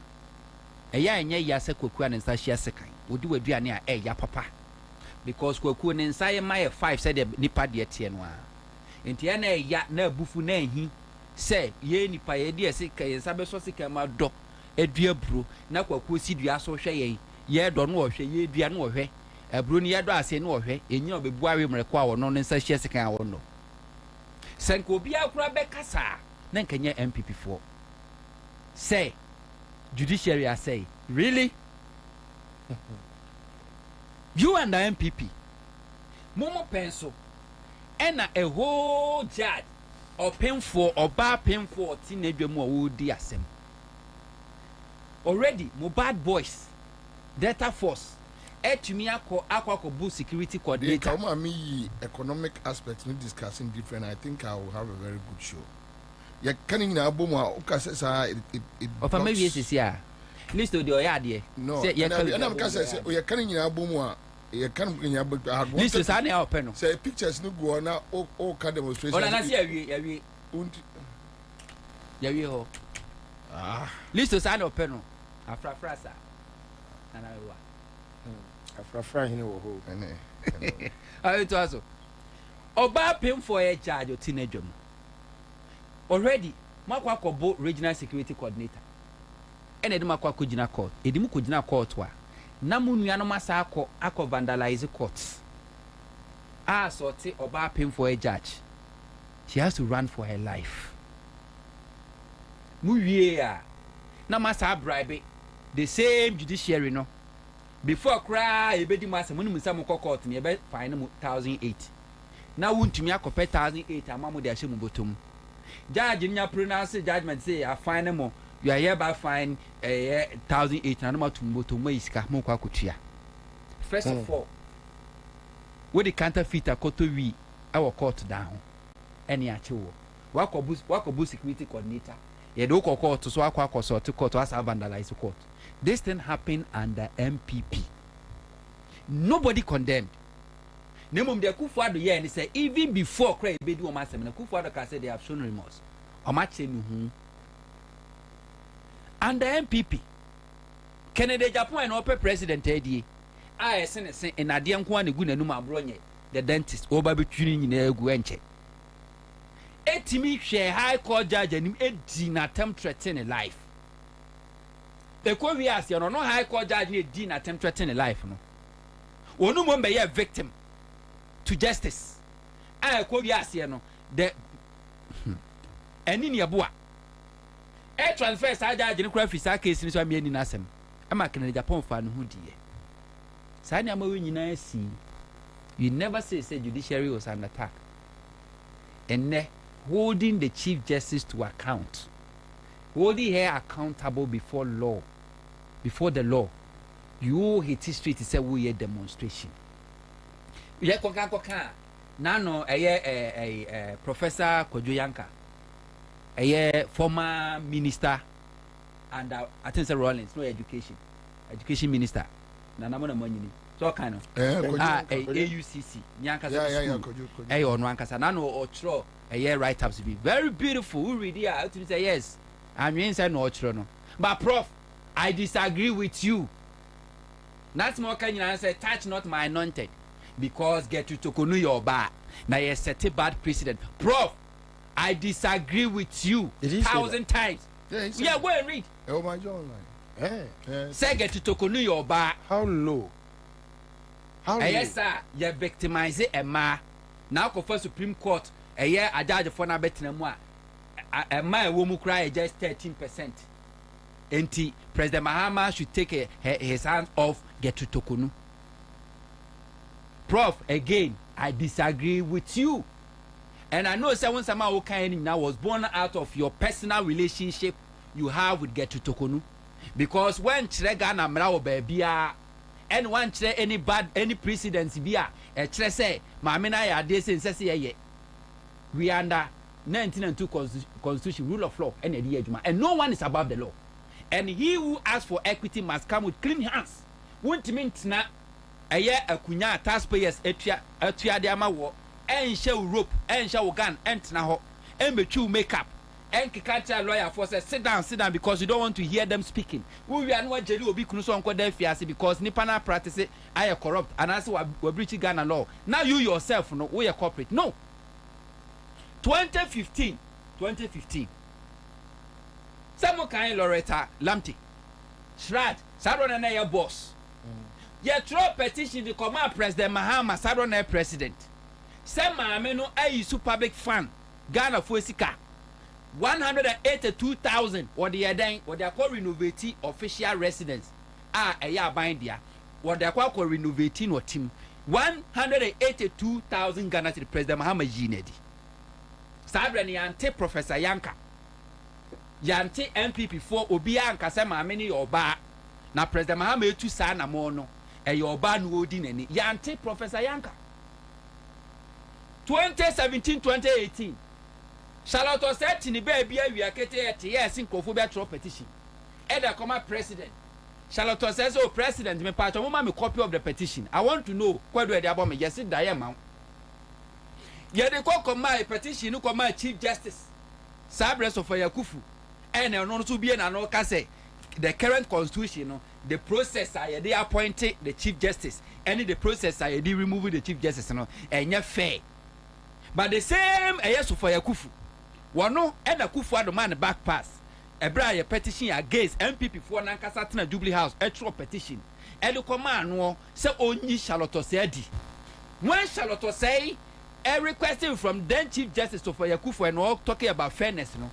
eya enye ya se kwaku an nsa hia sekan wodi waduane a eya papa because kwaku ne nsa ye my 5 said nipa de tie no a enti na eya na abufu na ehi say ye nipa ye de ese kan sabe so sika ma do edua bro na kwakuo si dua so hwe yen ye do no hwe ye dua no hwe ebro ni ye do ase no hwe enyi obebu awe mreko a wono ne nsa hye sekan a wono senko obi akura be kasa na nkanye MPP for say judiciary say really you and the MPP momo penso ena a whole judge or painful or bad painful teenager mo wo di asem already mo bad boys Delta Force etumi akọ bu security coordinator come and me economic aspects we discussing different. I think I will have a very good show. Ya kanin na abom a o ka say it of a maybe sis ya list of the oyade no na ka say o ya kanin na abom a ya kan nya list sa na open no say pictures no go na o ka demonstration ona na say yawie yawie ho list sa na open no afra sa ana wa afra hini wo ho ayo to aso oba pim for a charge o teenager already makwa akobo regional security coordinator ene ede makwa akogina court edimu kogina court wa na munua no masa akọ vandalize court sorti oba pim for a judge she has to run for her life muwie a na masa bribe the same judiciary no before cry ebedi masa munum sam court ne ebe fine mu 1008 na wuntumi akọpẹ 1008 amamu de ahye mu botom judge nya pronounce judgment say I fine mo you are hereby fine 1008 na no matum botom ma iska mo kwa kotua first of all we the counterfeit akoto wi our court down eni achewo wakobu security coordinator ye do court so akwa sort court as vandalize court. This thing happened under MPP. Nobody condemned. Nemum de Kufuado ye and say even before cry be do masem na Kufuado ka say they have shown remorse. Omache nu hu. Under MPP. Kennedy Japan and open president edi. I sen in ade nko an egu nanum abronye the dentist oba betwini nyina egu enche. Etimi hwe high court judge anim edi na attempt threatening life. The Kwabena no high court judge ni di na attempt threatening life no. Onu mo be ye victim to justice. Kwabena no the eni ne eboa. Transfer sa judge ni kura fi sa case ni so am eni na asem. Ama Kennedy Japan fa no hu die. Sa ni ama we nyina si. You never say judiciary was under attack. And holding the Chief Justice to account. Holding her accountable before law, before the law. You hit history to say we a demonstration. Yeah, koka. Nano Professor Kojoyanka, former minister, and I think Rollins, no education minister. Nanamona money. So kind of AUCC. Nyanka or Nankasa Nano or Tro write ups be very beautiful. Who read here? I say yes. I'm inside no Trono. But Prof, I disagree with you. That's more can you answer touch not my anointed. Because get you to Tokonu your bar. Now you set a bad precedent. Prof, I disagree with you 1,000 times. Yeah, go and read. Oh my God. Say get to Tokonu your bar. How low? Yes, sir. You victimize a ma. Now, for Supreme Court, a year a judge for na better than a man who cry just 13%. And President Mahama should take his hands off, get to Tokonu. Prof, again, I disagree with you. And I know someone somehow now was born out of your personal relationship you have with Get to Tokonu. Because when Chregana Mrao Bebia and one any precedence bia say mamina ya dey say we under 1992 constitution rule of law and no one is above the law, and he who asks for equity must come with clean hands. Won't mean na akunya taxpayers etua de ama wo enhye rope enhye gun entna ho embetwu makeup and kikacha lawyer for say sit down because you don't want to hear them speaking. We are no jeli obi kunu so nko fiase because nipa na practice are corrupt and as we breach Ghana law. Now you yourself no we are corporate. No. 2015 someone can Loretta Lamptey Shrat, Saron na boss. Ye throw petition to command President Mahama Saron na president. Say maame no ayi su public fund Ghana for sika 182,000 or the then or they call renovate official residence. Eya aban dia. What they call renovating or team 182,000 Ghana to the President Mahama Jinedi. Sabre ni ante Professor Yanka. Yante MPP for Obia and Kasema many oba. Na President Mahama etu sa na mo no. Oba no odi nani. Yante Professor Yanka. 2017-2018. Charlotte said in the baby we are getting yes in Kofobe petition. Eda Koma president. Charlotte says, oh, president, me part of me copy of the petition. I want to know whether they about me. Yes, it diamond. Yet they call my petition, no my Chief Justice. Sabres of Yakufu. And no to be an anokase. The current constitution, the process they appointed the Chief Justice. And the process they removing the Chief Justice, and you're fair. But the same yes for Yakufu. One no, and a Kufu the man back pass. A bribe petition against MPP for Nankasatna Jubilee House, a true petition. And the command no, so only Charlotte said. When Charlotte say, a requesting from then Chief Justice of Yakufu and all talking about fairness, no.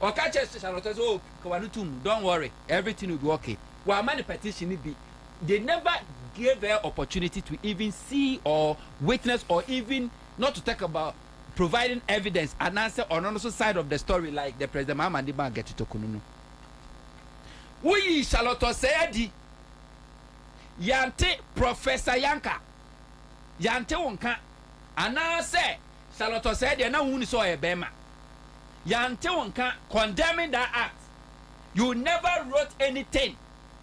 Or catch Charlotte says, oh, Kawanutum, don't worry, everything will be okay. While many petition be, they never gave her opportunity to even see or witness or even not to talk about providing evidence and answer on another side of the story like the President Mahama and the man get to Kununu. We Charlotte said, Yante Professor Yanka, Yante Wonka, and now say Charlotte said, and now we saw a bema. Yante Wonka condemning that act. You never wrote anything.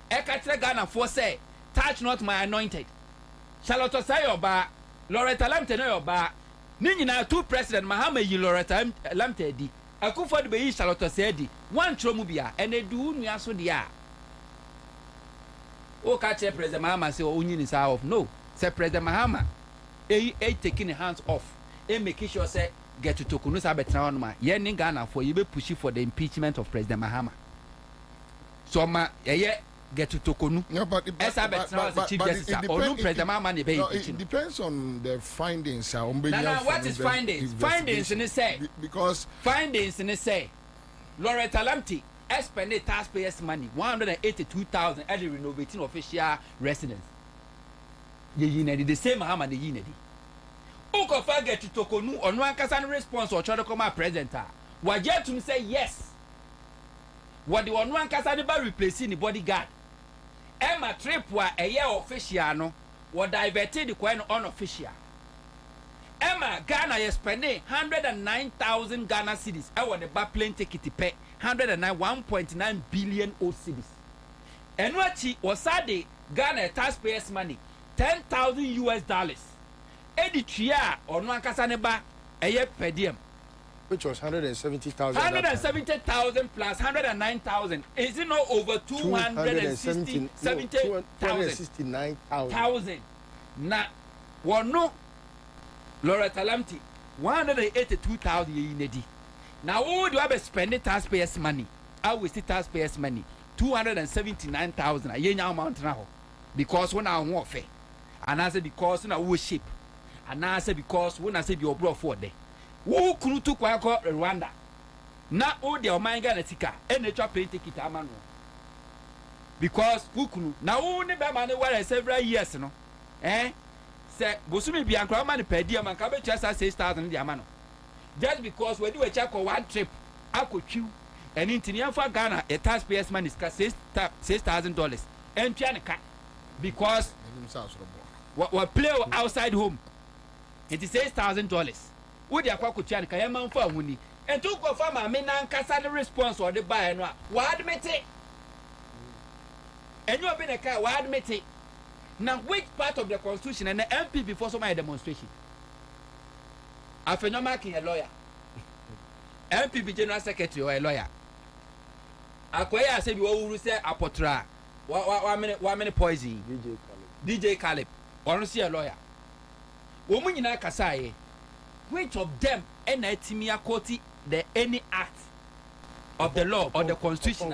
Ekatre Ghana for say, touch not my anointed. Charlotte say oba, Loretta Lamte no oba. Nina two President Mahama yi Loretta Lamte di. Akufo de be Charlotte say di. One tromubia and they do nua so dia. O catch President Mahama say o nyi sa off. No, say President Mahama taking the hands off. Making sure say get to Tokunu sa betra on ma. Ye ni Ghana for you be pushing for the impeachment of President Mahama. So ma get to Tokonu. No, but it depends on the findings. What is findings? Findings in it say because findings in it say Loretta Lamte spending taxpayers' money 182,000 at the renovating official residence. The same Mahama the Yinedi. Ukofa get to Tokonu on one casan response or try to come out presenter. What yet to say yes. What the one casan about replacing the bodyguard. Emma trip wa a year official no, what diverted the coin unofficial. Emma Ghana is spending 109,000 Ghana cedis. I want the back plane ticket to pay 1.9 billion old cedis. And what she was Saturday Ghana taxpayers' money $10,000. Editria or no casaneba a year per diem. Which was 170,000. 170,000 plus 109,000. Is it not over 269,000? Now, one no Loretta Lamte 182,000 yinedi. Now, who do I be spending taxpayers' money? I will see taxpayers' money 279,000. A year amount now because when I want fair, and I say because when I worship, and I say because when I say you're brought for day. Who could to Rwanda? Now, all the Omanga Tika and the trap take it amano. Because who could now only by money where several years, no? Say, Gosumi be and money per diem and Cabbage just 6,000 the amano. Just because we do a check for one trip, I could chew and in Tinian Ghana, a taxpayer's money is $6,000 and Pianica because what play outside home. It is $6,000. Would you acquire Kuchan Kayaman for money? And took a farmer, may not cancel the response or the buyer. What admit it? And you have been a car, what admit it? Now, which part of the Constitution and the MP before some demonstration? After no marking a lawyer, MPP General Secretary or a lawyer. Acquire said you will say a potra. 1 minute poison. DJ Caleb. Or see a lawyer. Woman in Kasai. Which of them any timia quote the any act of the law or the constitution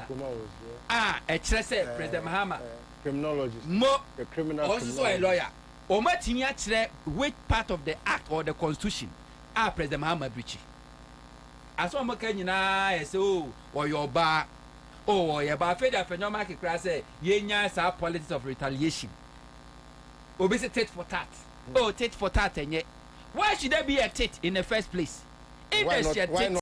a kyerɛ sɛ President Mahama criminologist mo the criminal also a lawyer o ma timi akyerɛ which part of the act or the constitution a President Mahama breach aso mo ka nyinaa ɛsɛ o ɔyɛ ɔbaa o ɔyɛ ba afei da fɛnyɔma kekra sɛ yɛnya saa politics of retaliation obi sɛ tit for tat tit for tat ɛnyɛ why should there be a tit in the first place if there's a tit